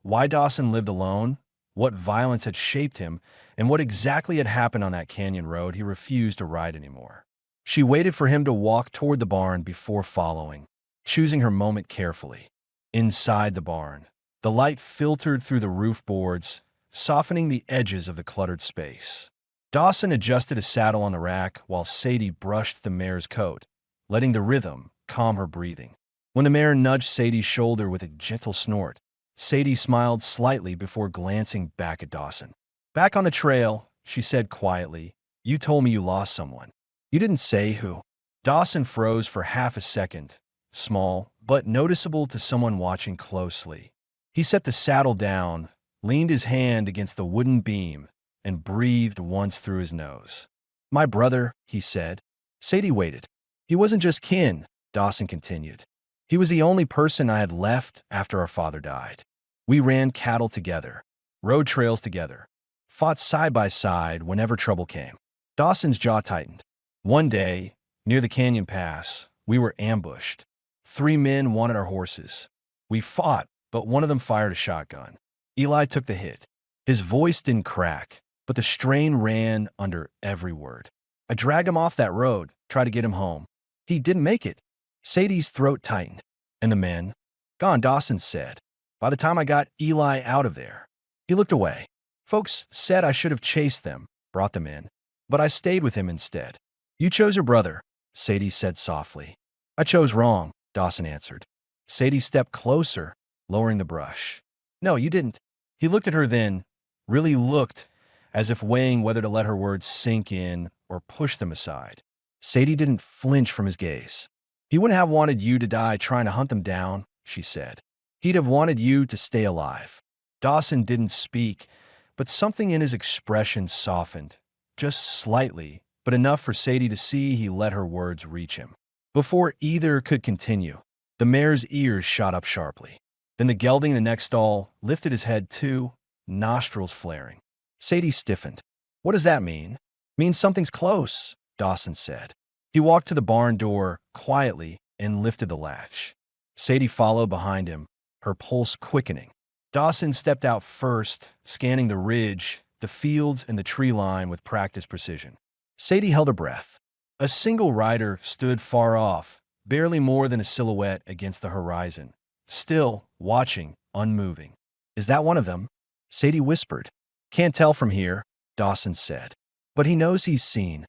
Speaker 2: why Dawson lived alone, what violence had shaped him, and what exactly had happened on that canyon road he refused to ride anymore. She waited for him to walk toward the barn before following, choosing her moment carefully. Inside the barn, the light filtered through the roof boards, softening the edges of the cluttered space. Dawson adjusted a saddle on the rack while Sadie brushed the mare's coat, letting the rhythm calm her breathing. When the mare nudged Sadie's shoulder with a gentle snort, Sadie smiled slightly before glancing back at Dawson. "Back on the trail," she said quietly. "You told me you lost someone. You didn't say who." Dawson froze for half a second, small but noticeable to someone watching closely. He set the saddle down, leaned his hand against the wooden beam, and breathed once through his nose. "My brother," he said. Sadie waited. "He wasn't just kin," Dawson continued. "He was the only person I had left after our father died. We ran cattle together, rode trails together, fought side by side whenever trouble came." Dawson's jaw tightened. "One day, near the canyon pass, we were ambushed. 3 men wanted our horses. We fought, but one of them fired a shotgun. Eli took the hit. His voice didn't crack, but the strain ran under every word. I dragged him off that road, tried to get him home. He didn't make it." Sadie's throat tightened. "And the men?" "Gone," Dawson said. "By the time I got Eli out of there." He looked away. "Folks said I should have chased them, brought them in, but I stayed with him instead." "You chose your brother," Sadie said softly. "I chose wrong," Dawson answered. Sadie stepped closer, lowering the brush. "No, you didn't." He looked at her then, really looked, as if weighing whether to let her words sink in or push them aside. Sadie didn't flinch from his gaze. "He wouldn't have wanted you to die trying to hunt them down," she said. "He'd have wanted you to stay alive." Dawson didn't speak, but something in his expression softened, just slightly, but enough for Sadie to see he let her words reach him. Before either could continue, the mare's ears shot up sharply. Then the gelding in the next stall lifted his head too, nostrils flaring. Sadie stiffened. "What does that mean?" "Means something's close," Dawson said. He walked to the barn door quietly and lifted the latch. Sadie followed behind him, her pulse quickening. Dawson stepped out first, scanning the ridge, the fields, and the tree line with practiced precision. Sadie held her breath. A single rider stood far off, barely more than a silhouette against the horizon, still watching, unmoving. "Is that one of them?" Sadie whispered. "Can't tell from here," Dawson said. "But he knows he's seen."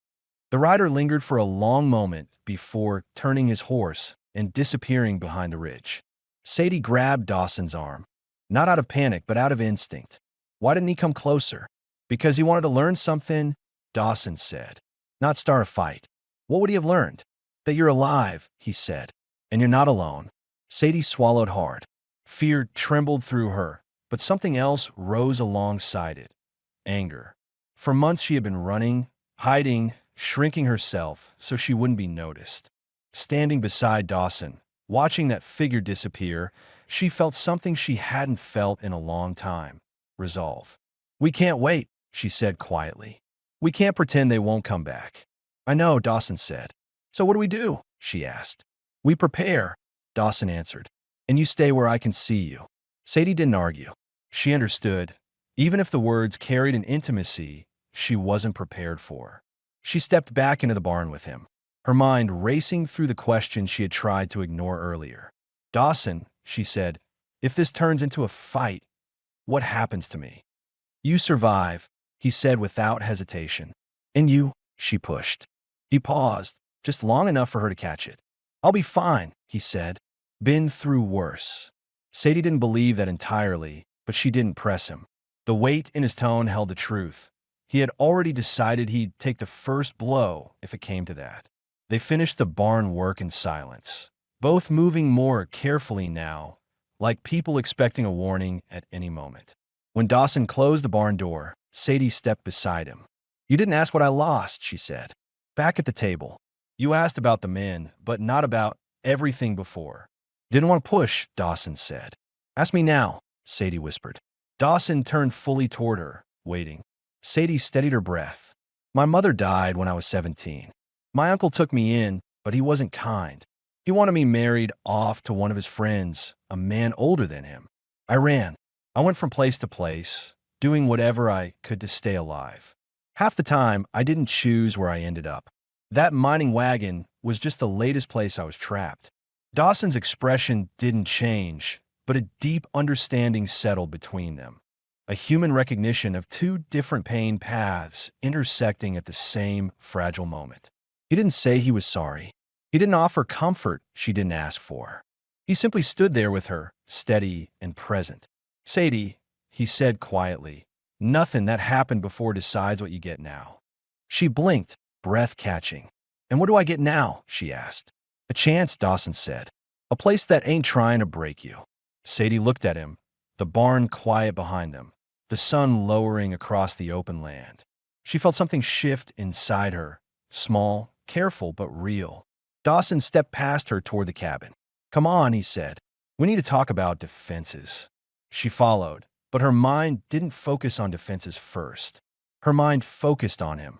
Speaker 2: The rider lingered for a long moment before turning his horse and disappearing behind the ridge. Sadie grabbed Dawson's arm, not out of panic, but out of instinct. Why didn't he come closer? Because he wanted to learn something, Dawson said. Not start a fight. What would he have learned? That you're alive, he said, and you're not alone. Sadie swallowed hard. Fear trembled through her, but something else rose alongside it. Anger. For months she had been running, hiding, shrinking herself so she wouldn't be noticed. Standing beside Dawson, watching that figure disappear, she felt something she hadn't felt in a long time. Resolve. "We can't wait," she said quietly. "We can't pretend they won't come back." "I know," Dawson said. "So what do we do?" she asked. "We prepare," Dawson answered. "And you stay where I can see you." Sadie didn't argue. She understood. Even if the words carried an intimacy she wasn't prepared for. She stepped back into the barn with him, her mind racing through the questions she had tried to ignore earlier. "Dawson," she said, "if this turns into a fight, what happens to me?" "You survive," he said without hesitation. "And you?" she pushed. He paused, just long enough for her to catch it. "I'll be fine," he said. "Been through worse." Sadie didn't believe that entirely, but she didn't press him. The weight in his tone held the truth. He had already decided he'd take the first blow if it came to that. They finished the barn work in silence, both moving more carefully now, like people expecting a warning at any moment. When Dawson closed the barn door, Sadie stepped beside him. "You didn't ask what I lost," she said. Back at the table. "You asked about the men, but not about everything before." "Didn't want to push," Dawson said. "Ask me now," Sadie whispered. Dawson turned fully toward her, waiting. Sadie steadied her breath. "My mother died when I was 17. My uncle took me in, but he wasn't kind. He wanted me married off to one of his friends, a man older than him. I ran. I went from place to place, doing whatever I could to stay alive. Half the time, I didn't choose where I ended up. That mining wagon was just the latest place I was trapped." Dawson's expression didn't change, but a deep understanding settled between them. A human recognition of two different pain paths intersecting at the same fragile moment. He didn't say he was sorry. He didn't offer comfort she didn't ask for. He simply stood there with her, steady and present. "Sadie," he said quietly, "nothing that happened before decides what you get now." She blinked, breath catching. "And what do I get now?" she asked. "A chance," Dawson said. "A place that ain't trying to break you." Sadie looked at him, the barn quiet behind them, the sun lowering across the open land. She felt something shift inside her, small, careful, but real. Dawson stepped past her toward the cabin. "Come on," he said. "We need to talk about defenses." She followed, but her mind didn't focus on defenses first. Her mind focused on him,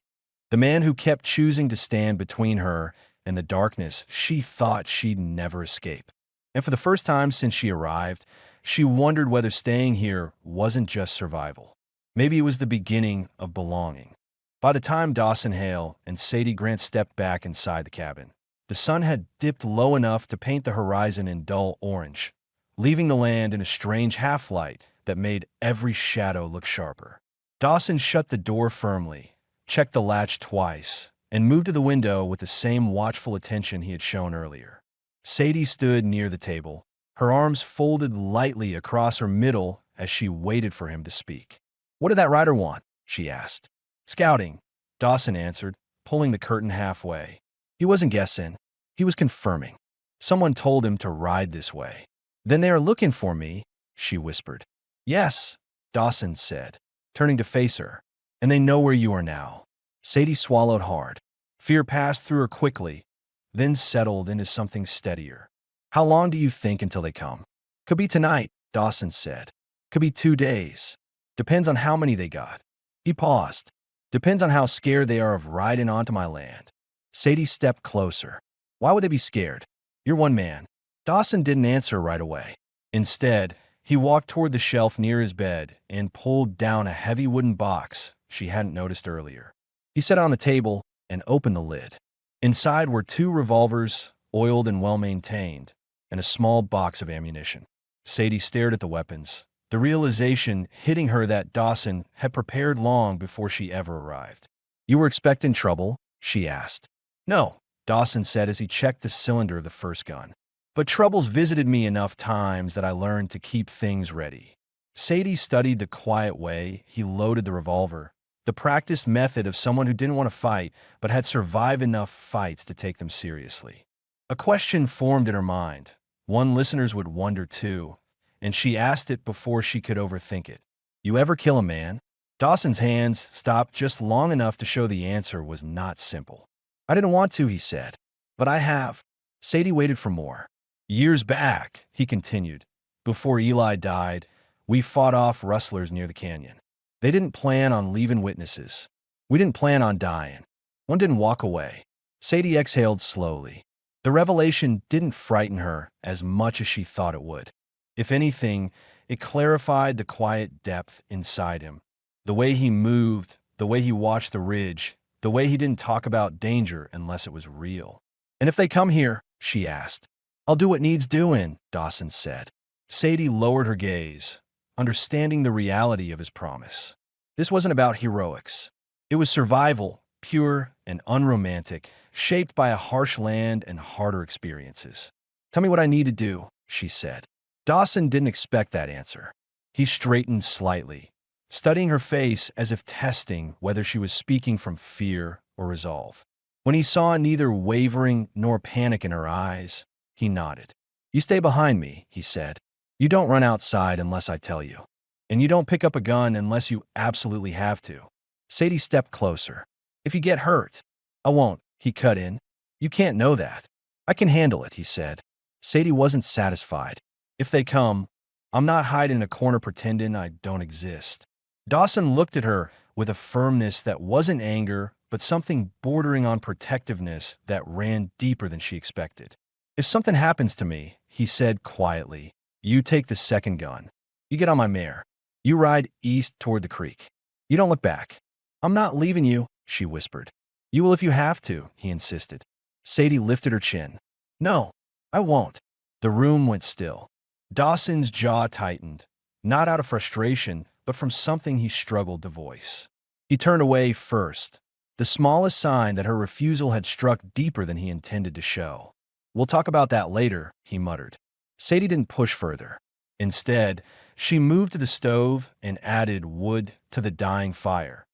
Speaker 2: the man who kept choosing to stand between her and the darkness she thought she'd never escape. And for the first time since she arrived, she wondered whether staying here wasn't just survival. Maybe it was the beginning of belonging. By the time Dawson Hale and Sadie Grant stepped back inside the cabin, the sun had dipped low enough to paint the horizon in dull orange, leaving the land in a strange half-light that made every shadow look sharper. Dawson shut the door firmly, checked the latch twice, and moved to the window with the same watchful attention he had shown earlier. Sadie stood near the table, her arms folded lightly across her middle as she waited for him to speak. "What did that rider want?" she asked. "Scouting," Dawson answered, pulling the curtain halfway. He wasn't guessing. He was confirming. "Someone told him to ride this way." "Then they are looking for me," she whispered. "Yes," Dawson said, turning to face her. "And they know where you are now." Sadie swallowed hard. Fear passed through her quickly, then settled into something steadier. "How long do you think until they come?" "Could be tonight," Dawson said. "Could be 2 days. Depends on how many they got." He paused. "Depends on how scared they are of riding onto my land." Sadie stepped closer. "Why would they be scared? You're one man." Dawson didn't answer right away. Instead, he walked toward the shelf near his bed and pulled down a heavy wooden box she hadn't noticed earlier. He set it on the table and opened the lid. Inside were two revolvers, oiled and well-maintained, and a small box of ammunition. Sadie stared at the weapons, the realization hitting her that Dawson had prepared long before she ever arrived. "You were expecting trouble?" she asked. "No," Dawson said as he checked the cylinder of the first gun. "But trouble's visited me enough times that I learned to keep things ready." Sadie studied the quiet way he loaded the revolver, the practiced method of someone who didn't want to fight but had survived enough fights to take them seriously. A question formed in her mind, one listeners would wonder too, and she asked it before she could overthink it. "You ever kill a man?" Dawson's hands stopped just long enough to show the answer was not simple. "I didn't want to," he said, "but I have." Sadie waited for more. "Years back," he continued, "before Eli died, we fought off rustlers near the canyon. They didn't plan on leaving witnesses. We didn't plan on dying. One didn't walk away." Sadie exhaled slowly. The revelation didn't frighten her as much as she thought it would. If anything, it clarified the quiet depth inside him. The way he moved, the way he watched the ridge, the way he didn't talk about danger unless it was real. "And if they come here," she asked. "I'll do what needs doing," Dawson said. Sadie lowered her gaze, understanding the reality of his promise. This wasn't about heroics. It was survival, pure and unromantic, shaped by a harsh land and harder experiences. "Tell me what I need to do," she said. Dawson didn't expect that answer. He straightened slightly, studying her face as if testing whether she was speaking from fear or resolve. When he saw neither wavering nor panic in her eyes, he nodded. "You stay behind me," he said. "You don't run outside unless I tell you. And you don't pick up a gun unless you absolutely have to." Sadie stepped closer. "If you get hurt." "I won't," he cut in. "You can't know that." "I can handle it," he said. Sadie wasn't satisfied. "If they come, I'm not hiding in a corner pretending I don't exist." Dawson looked at her with a firmness that wasn't anger, but something bordering on protectiveness that ran deeper than she expected. "If something happens to me," he said quietly, "you take the second gun. You get on my mare. You ride east toward the creek. You don't look back." "I'm not leaving you," she whispered. "You will if you have to," he insisted. Sadie lifted her chin. "No, I won't." The room went still. Dawson's jaw tightened, not out of frustration, but from something he struggled to voice. He turned away first, the smallest sign that her refusal had struck deeper than he intended to show. "We'll talk about that later," he muttered. Sadie didn't push further. Instead, she moved to the stove and added wood to the dying fire,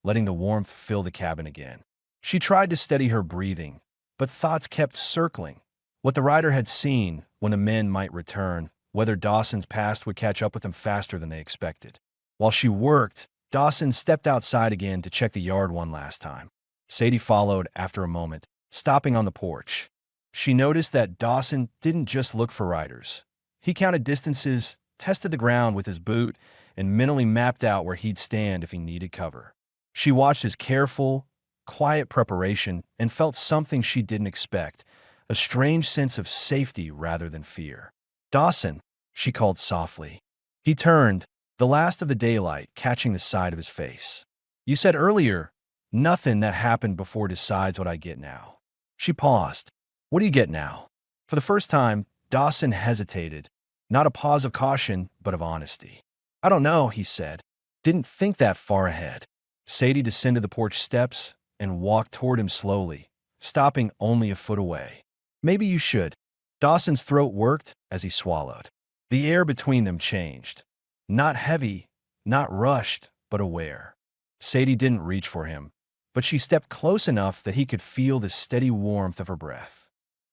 Speaker 2: letting the warmth fill the cabin again. She tried to steady her breathing, but thoughts kept circling. What the rider had seen, when the men might return, whether Dawson's past would catch up with them faster than they expected. While she worked, Dawson stepped outside again to check the yard one last time. Sadie followed after a moment, stopping on the porch. She noticed that Dawson didn't just look for riders. He counted distances, tested the ground with his boot, and mentally mapped out where he'd stand if he needed cover. She watched his careful, quiet preparation and felt something she didn't expect, a strange sense of safety rather than fear. "Dawson," she called softly. He turned, the last of the daylight catching the side of his face. "You said earlier, nothing that happened before decides what I get now." She paused. "What do you get now?" For the first time, Dawson hesitated, not a pause of caution, but of honesty. "I don't know," he said. "Didn't think that far ahead." Sadie descended the porch steps and walked toward him slowly, stopping only a foot away. "Maybe you should." Dawson's throat worked as he swallowed. The air between them changed. Not heavy, not rushed, but aware. Sadie didn't reach for him, but she stepped close enough that he could feel the steady warmth of her breath.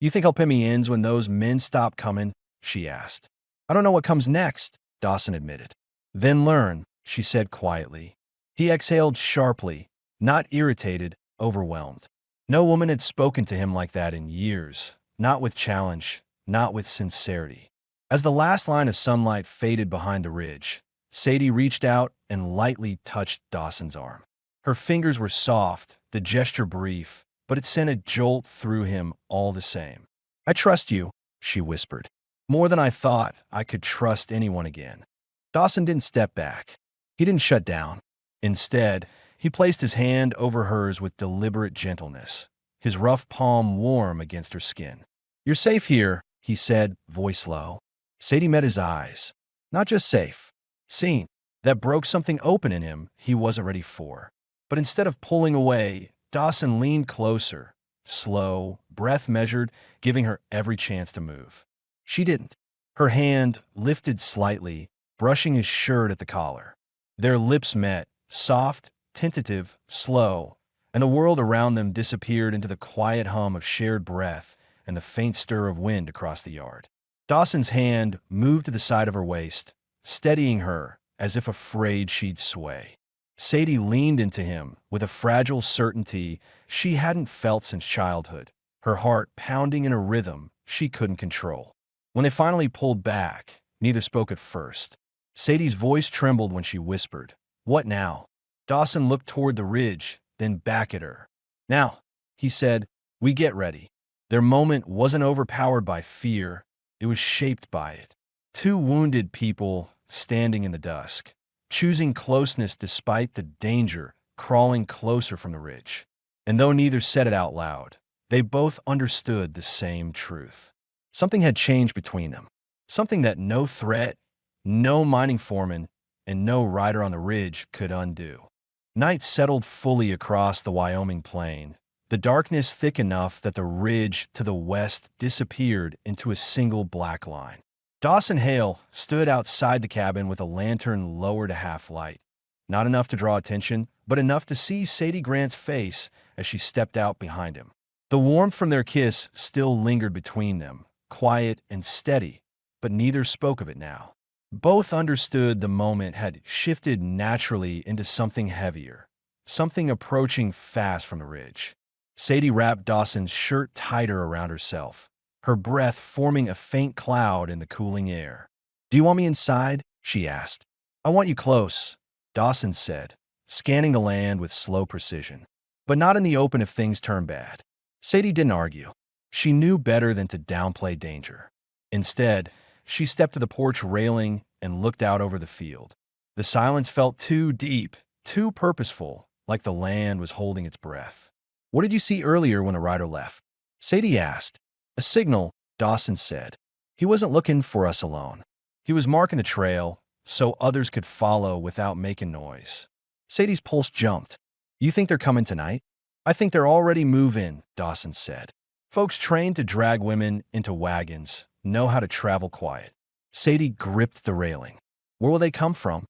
Speaker 2: "You think I'll pay me ends when those men stop coming?" she asked. "I don't know what comes next," Dawson admitted. "Then learn," she said quietly. He exhaled sharply, not irritated, overwhelmed. No woman had spoken to him like that in years, not with challenge, not with sincerity. As the last line of sunlight faded behind the ridge, Sadie reached out and lightly touched Dawson's arm. Her fingers were soft, the gesture brief, but it sent a jolt through him all the same. "I trust you," she whispered. More than I thought I could trust anyone again. Dawson didn't step back. He didn't shut down. Instead, he placed his hand over hers with deliberate gentleness, his rough palm warm against her skin. "You're safe here," he said, voice low. Sadie met his eyes. Not just safe. Seen. That broke something open in him he wasn't ready for. But instead of pulling away, Dawson leaned closer, slow, breath measured, giving her every chance to move. She didn't. Her hand lifted slightly, brushing his shirt at the collar. Their lips met, soft, tentative, slow, and the world around them disappeared into the quiet hum of shared breath and the faint stir of wind across the yard. Dawson's hand moved to the side of her waist, steadying her as if afraid she'd sway. Sadie leaned into him with a fragile certainty she hadn't felt since childhood, her heart pounding in a rhythm she couldn't control. When they finally pulled back, neither spoke at first. Sadie's voice trembled when she whispered, "What now?" Dawson looked toward the ridge, then back at her. "Now," he said, "we get ready." Their moment wasn't overpowered by fear, it was shaped by it. Two wounded people standing in the dusk, choosing closeness despite the danger, crawling closer from the ridge. And though neither said it out loud, they both understood the same truth. Something had changed between them. Something that no threat, no mining foreman, and no rider on the ridge could undo. Night settled fully across the Wyoming plain, the darkness thick enough that the ridge to the west disappeared into a single black line. Dawson Hale stood outside the cabin with a lantern lowered to half light. Not enough to draw attention, but enough to see Sadie Grant's face as she stepped out behind him. The warmth from their kiss still lingered between them, quiet and steady, but neither spoke of it now. Both understood the moment had shifted naturally into something heavier, something approaching fast from the ridge. Sadie wrapped Dawson's shirt tighter around herself, her breath forming a faint cloud in the cooling air. "Do you want me inside?" she asked. "I want you close," Dawson said, scanning the land with slow precision. "But not in the open if things turn bad." Sadie didn't argue. She knew better than to downplay danger. Instead, she stepped to the porch railing and looked out over the field. The silence felt too deep, too purposeful, like the land was holding its breath. "What did you see earlier when the rider left?" Sadie asked. "A signal," Dawson said. "He wasn't looking for us alone. He was marking the trail so others could follow without making noise." Sadie's pulse jumped. "You think they're coming tonight?" "I think they're already moving," Dawson said. "Folks trained to drag women into wagons know how to travel quiet." Sadie gripped the railing. "Where will they come from?"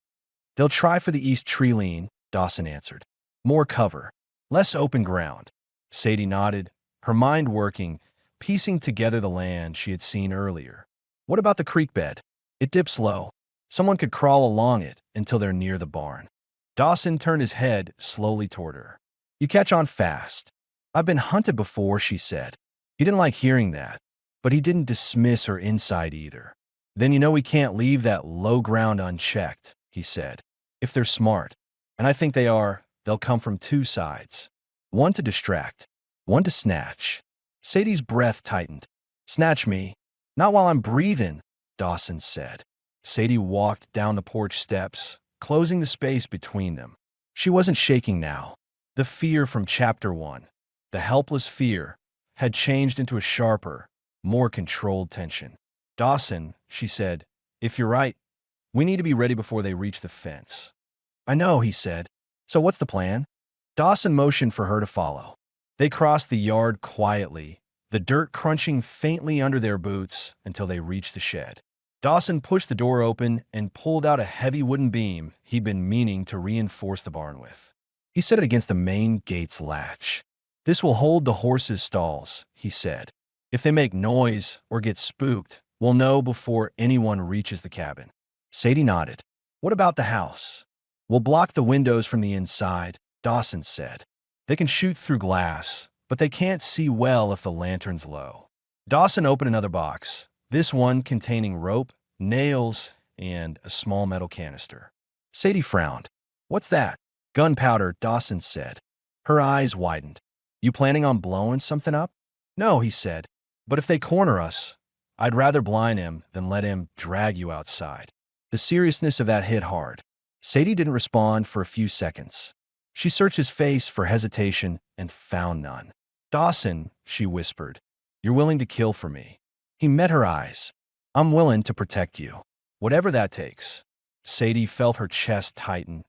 Speaker 2: "They'll try for the east tree lean," Dawson answered. "More cover. Less open ground." Sadie nodded, her mind working, piecing together the land she had seen earlier. "What about the creek bed?" "It dips low. Someone could crawl along it until they're near the barn." Dawson turned his head slowly toward her. "You catch on fast." "I've been hunted before," she said. He didn't like hearing that, but he didn't dismiss her insight either. "Then you know we can't leave that low ground unchecked," he said. "If they're smart, and I think they are, they'll come from two sides. One to distract, one to snatch." Sadie's breath tightened. "Snatch me." "Not while I'm breathing," Dawson said. Sadie walked down the porch steps, closing the space between them. She wasn't shaking now. The fear from Chapter 1, the helpless fear, had changed into a sharper, more controlled tension. "Dawson," she said, "if you're right, we need to be ready before they reach the fence." "I know," he said. "So what's the plan?" Dawson motioned for her to follow. They crossed the yard quietly, the dirt crunching faintly under their boots until they reached the shed. Dawson pushed the door open and pulled out a heavy wooden beam he'd been meaning to reinforce the barn with. He set it against the main gate's latch. "This will hold the horses' stalls," he said. "If they make noise or get spooked, we'll know before anyone reaches the cabin." Sadie nodded. "What about the house?" "We'll block the windows from the inside," Dawson said. "They can shoot through glass, but they can't see well if the lantern's low." Dawson opened another box, this one containing rope, nails, and a small metal canister. Sadie frowned. "What's that?" "Gunpowder," Dawson said. Her eyes widened. "You planning on blowing something up?" "No," he said. "But if they corner us, I'd rather blind him than let him drag you outside." The seriousness of that hit hard. Sadie didn't respond for a few seconds. She searched his face for hesitation and found none. "Dawson," she whispered, "you're willing to kill for me." He met her eyes. "I'm willing to protect you. Whatever that takes." Sadie felt her chest tighten,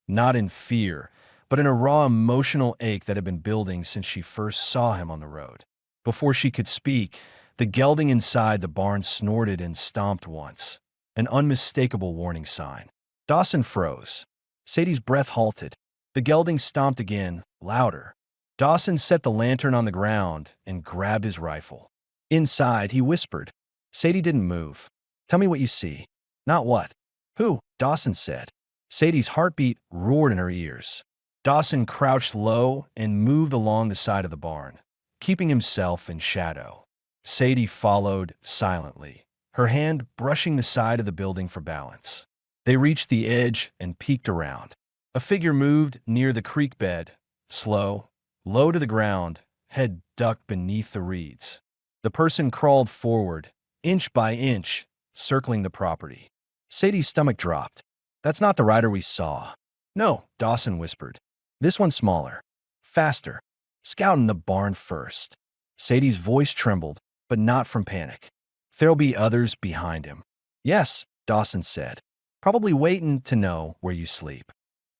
Speaker 2: not in fear, but in a raw emotional ache that had been building since she first saw him on the road. Before she could speak, the gelding inside the barn snorted and stomped once, an unmistakable warning sign. Dawson froze. Sadie's breath halted. The gelding stomped again, louder. Dawson set the lantern on the ground and grabbed his rifle. Inside, he whispered. Sadie didn't move. "Tell me what you see." "Not what?" "Who?" Dawson said. Sadie's heartbeat roared in her ears. Dawson crouched low and moved along the side of the barn, keeping himself in shadow. Sadie followed silently, her hand brushing the side of the building for balance. They reached the edge and peeked around. A figure moved near the creek bed, slow, low to the ground, head ducked beneath the reeds. The person crawled forward, inch by inch, circling the property. Sadie's stomach dropped. "That's not the rider we saw." "No," Dawson whispered. "This one's smaller, faster, scouting the barn first." Sadie's voice trembled, but not from panic. "There'll be others behind him." "Yes," Dawson said. "Probably waiting to know where you sleep."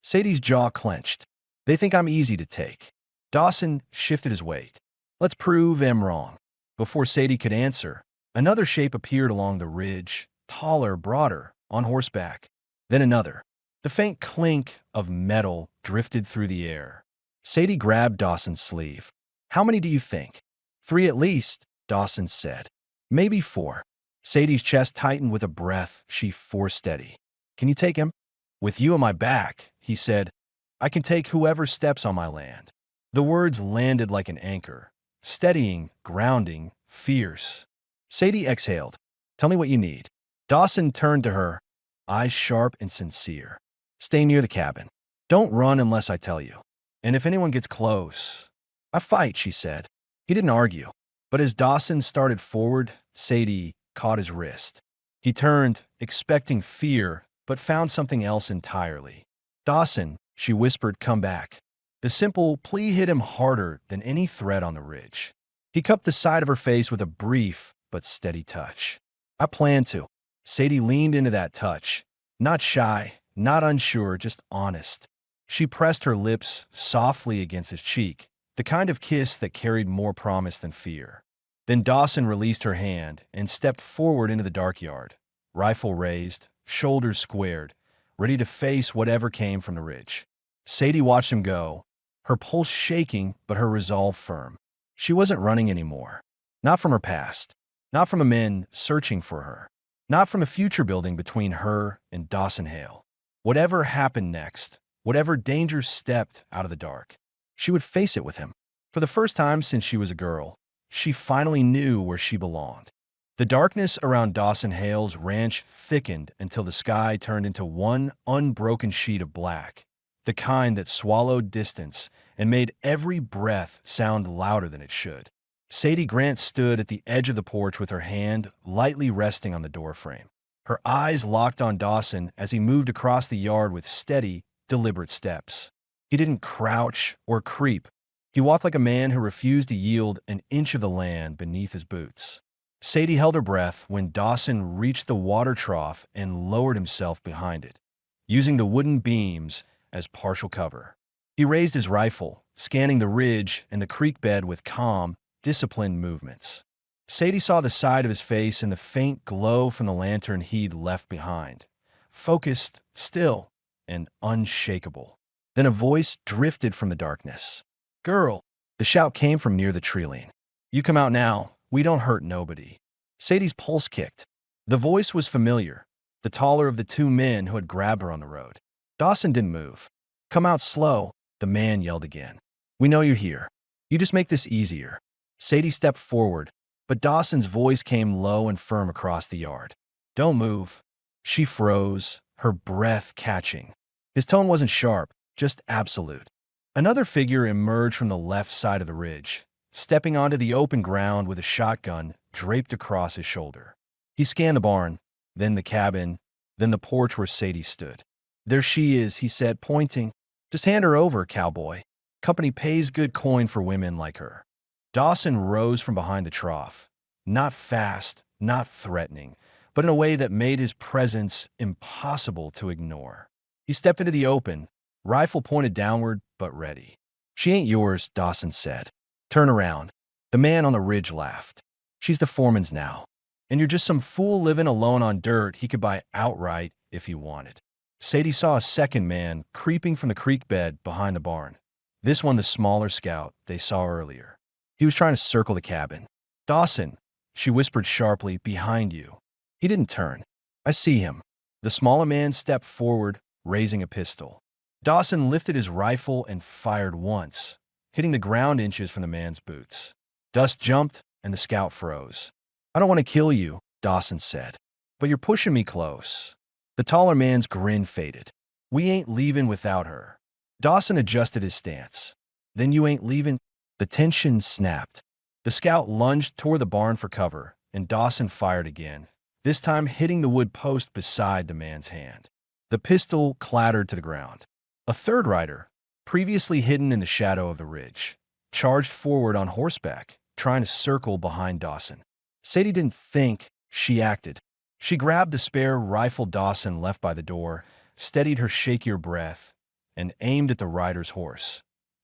Speaker 2: Sadie's jaw clenched. "They think I'm easy to take." Dawson shifted his weight. "Let's prove them wrong." Before Sadie could answer, another shape appeared along the ridge, taller, broader, on horseback. Then another. The faint clink of metal drifted through the air. Sadie grabbed Dawson's sleeve. "How many do you think?" "3 at least," Dawson said. "Maybe 4. Sadie's chest tightened with a breath she forced steady. "Can you take him?" "With you on my back," he said, "I can take whoever steps on my land." The words landed like an anchor, steadying, grounding, fierce. Sadie exhaled. "Tell me what you need." Dawson turned to her, eyes sharp and sincere. "Stay near the cabin. Don't run unless I tell you. And if anyone gets close—" "I fight," she said. He didn't argue. But as Dawson started forward, Sadie caught his wrist. He turned, expecting fear, but found something else entirely. "Dawson," she whispered, "come back." The simple plea hit him harder than any threat on the ridge. He cupped the side of her face with a brief but steady touch. "I plan to." Sadie leaned into that touch. Not shy, not unsure, just honest. She pressed her lips softly against his cheek, the kind of kiss that carried more promise than fear. Then Dawson released her hand and stepped forward into the dark yard, rifle raised, shoulders squared, ready to face whatever came from the ridge. Sadie watched him go, her pulse shaking but her resolve firm. She wasn't running anymore. Not from her past. Not from a man searching for her. Not from a future building between her and Dawson Hale. Whatever happened next, whatever dangers stepped out of the dark, she would face it with him. For the first time since she was a girl, she finally knew where she belonged. The darkness around Dawson Hale's ranch thickened until the sky turned into one unbroken sheet of black, the kind that swallowed distance and made every breath sound louder than it should. Sadie Grant stood at the edge of the porch with her hand lightly resting on the doorframe. Her eyes locked on Dawson as he moved across the yard with steady, deliberate steps. He didn't crouch or creep. He walked like a man who refused to yield an inch of the land beneath his boots. Sadie held her breath when Dawson reached the water trough and lowered himself behind it, using the wooden beams as partial cover. He raised his rifle, scanning the ridge and the creek bed with calm, disciplined movements. Sadie saw the side of his face and the faint glow from the lantern he'd left behind, focused, still, and unshakable. Then a voice drifted from the darkness. "Girl!" The shout came from near the tree-line. "You come out now. We don't hurt nobody." Sadie's pulse kicked. The voice was familiar, the taller of the 2 men who had grabbed her on the road. Dawson didn't move. "Come out slow," the man yelled again. "We know you're here. You just make this easier." Sadie stepped forward, but Dawson's voice came low and firm across the yard. "Don't move." She froze, her breath catching. His tone wasn't sharp, just absolute. Another figure emerged from the left side of the ridge, stepping onto the open ground with a shotgun draped across his shoulder. He scanned the barn, then the cabin, then the porch where Sadie stood. "There she is," he said, pointing. "Just hand her over, cowboy. Company pays good coin for women like her." Dawson rose from behind the trough, not fast, not threatening, but in a way that made his presence impossible to ignore. He stepped into the open, rifle pointed downward but ready. "She ain't yours," Dawson said. "Turn around." The man on the ridge laughed. "She's the foreman's now. And you're just some fool living alone on dirt he could buy outright if he wanted." Sadie saw a second man creeping from the creek bed behind the barn. This one the smaller scout they saw earlier. He was trying to circle the cabin. "Dawson," she whispered sharply, "behind you." He didn't turn. "I see him." The smaller man stepped forward, raising a pistol. Dawson lifted his rifle and fired once, hitting the ground inches from the man's boots. Dust jumped, and the scout froze. "I don't want to kill you," Dawson said, "but you're pushing me close." The taller man's grin faded. "We ain't leaving without her." Dawson adjusted his stance. "Then you ain't leaving?" The tension snapped. The scout lunged toward the barn for cover, and Dawson fired again, this time hitting the wood post beside the man's hand. The pistol clattered to the ground. A third rider, previously hidden in the shadow of the ridge, charged forward on horseback, trying to circle behind Dawson. Sadie didn't think, she acted. She grabbed the spare rifle Dawson left by the door, steadied her shakier breath, and aimed at the rider's horse.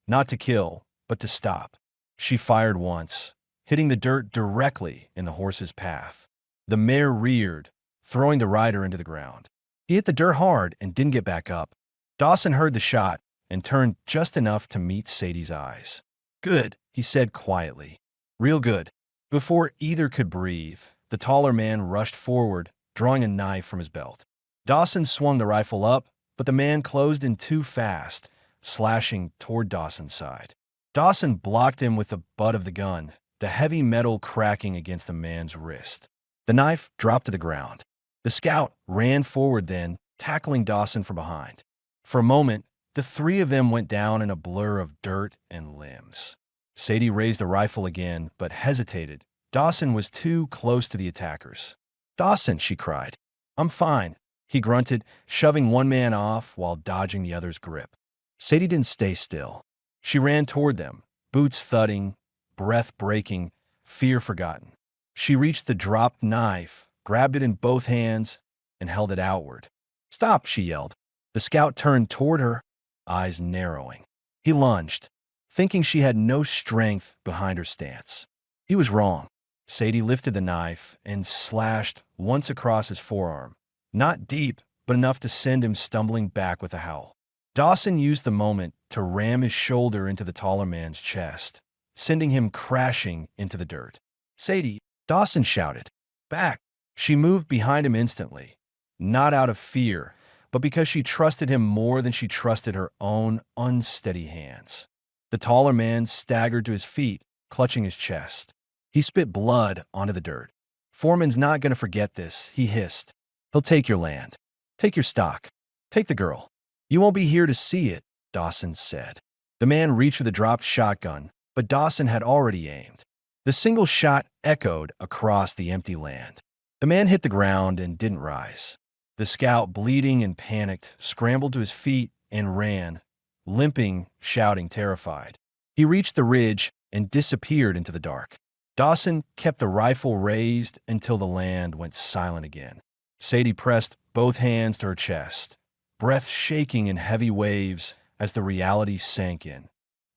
Speaker 2: Not to kill, but to stop. She fired once, hitting the dirt directly in the horse's path. The mare reared, throwing the rider into the ground. He hit the dirt hard and didn't get back up. Dawson heard the shot and turned just enough to meet Sadie's eyes. "Good," he said quietly. "Real good." Before either could breathe, the taller man rushed forward, drawing a knife from his belt. Dawson swung the rifle up, but the man closed in too fast, slashing toward Dawson's side. Dawson blocked him with the butt of the gun, the heavy metal cracking against the man's wrist. The knife dropped to the ground. The scout ran forward then, tackling Dawson from behind. For a moment, the three of them went down in a blur of dirt and limbs. Sadie raised the rifle again, but hesitated. Dawson was too close to the attackers. "Dawson," she cried. "I'm fine," he grunted, shoving one man off while dodging the other's grip. Sadie didn't stay still. She ran toward them, boots thudding, breath breaking, fear forgotten. She reached the dropped knife, grabbed it in both hands, and held it outward. "Stop," she yelled. The scout turned toward her, eyes narrowing. He lunged, thinking she had no strength behind her stance. He was wrong. Sadie lifted the knife and slashed once across his forearm. Not deep, but enough to send him stumbling back with a howl. Dawson used the moment to ram his shoulder into the taller man's chest, sending him crashing into the dirt. "Sadie," Dawson shouted. "Back!" She moved behind him instantly, not out of fear, but because she trusted him more than she trusted her own unsteady hands. The taller man staggered to his feet, clutching his chest. He spit blood onto the dirt. "Foreman's not going to forget this," he hissed. "He'll take your land. Take your stock. Take the girl. You won't be here to see it," Dawson said. The man reached for the dropped shotgun, but Dawson had already aimed. The single shot echoed across the empty land. The man hit the ground and didn't rise. The scout, bleeding and panicked, scrambled to his feet and ran, limping, shouting, terrified. He reached the ridge and disappeared into the dark. Dawson kept the rifle raised until the land went silent again. Sadie pressed both hands to her chest, breath shaking in heavy waves as the reality sank in.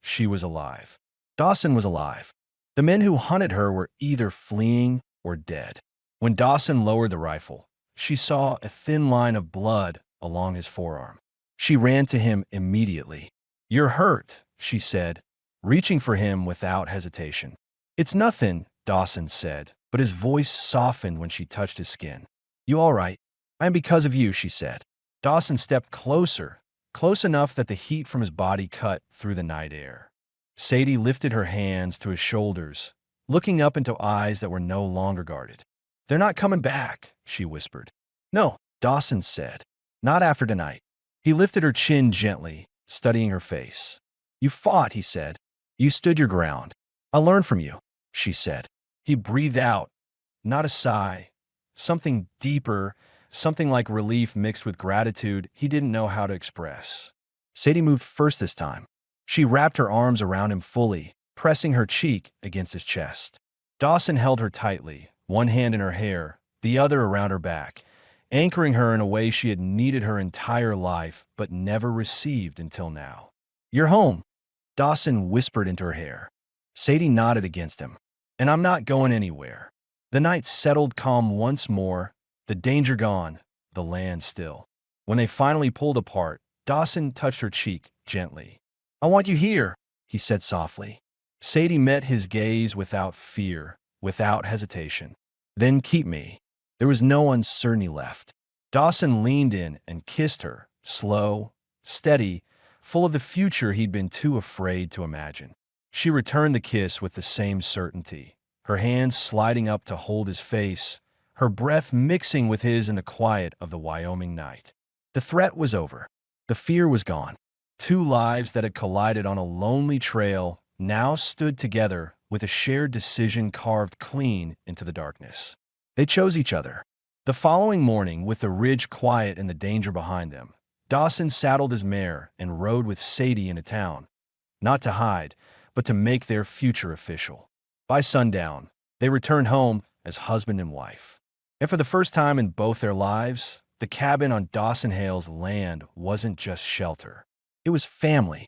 Speaker 2: She was alive. Dawson was alive. The men who hunted her were either fleeing or dead. When Dawson lowered the rifle, she saw a thin line of blood along his forearm. She ran to him immediately. "You're hurt," she said, reaching for him without hesitation. "It's nothing," Dawson said, but his voice softened when she touched his skin. "You all right?" "I am because of you," she said. Dawson stepped closer, close enough that the heat from his body cut through the night air. Sadie lifted her hands to his shoulders, looking up into eyes that were no longer guarded. "They're not coming back," she whispered. "No," Dawson said. "Not after tonight." He lifted her chin gently, studying her face. "You fought," he said. "You stood your ground. "I learned from you," she said. He breathed out, not a sigh, something deeper, something like relief mixed with gratitude he didn't know how to express. Sadie moved first this time. She wrapped her arms around him fully, pressing her cheek against his chest. Dawson held her tightly, one hand in her hair, the other around her back, anchoring her in a way she had needed her entire life but never received until now. "You're home," Dawson whispered into her hair. Sadie nodded against him. "And I'm not going anywhere." The night settled calm once more, the danger gone, the land still. When they finally pulled apart, Dawson touched her cheek gently. "I want you here," he said softly. Sadie met his gaze without fear, without hesitation. "Then keep me." There was no uncertainty left. Dawson leaned in and kissed her, slow, steady, full of the future he'd been too afraid to imagine. She returned the kiss with the same certainty, her hands sliding up to hold his face, her breath mixing with his in the quiet of the Wyoming night. The threat was over. The fear was gone. Two lives that had collided on a lonely trail now stood together with a shared decision carved clean into the darkness. They chose each other. The following morning, with the ridge quiet and the danger behind them, Dawson saddled his mare and rode with Sadie into town, not to hide, but to make their future official. By sundown, they returned home as husband and wife. And for the first time in both their lives, the cabin on Dawson Hale's land wasn't just shelter. It was family.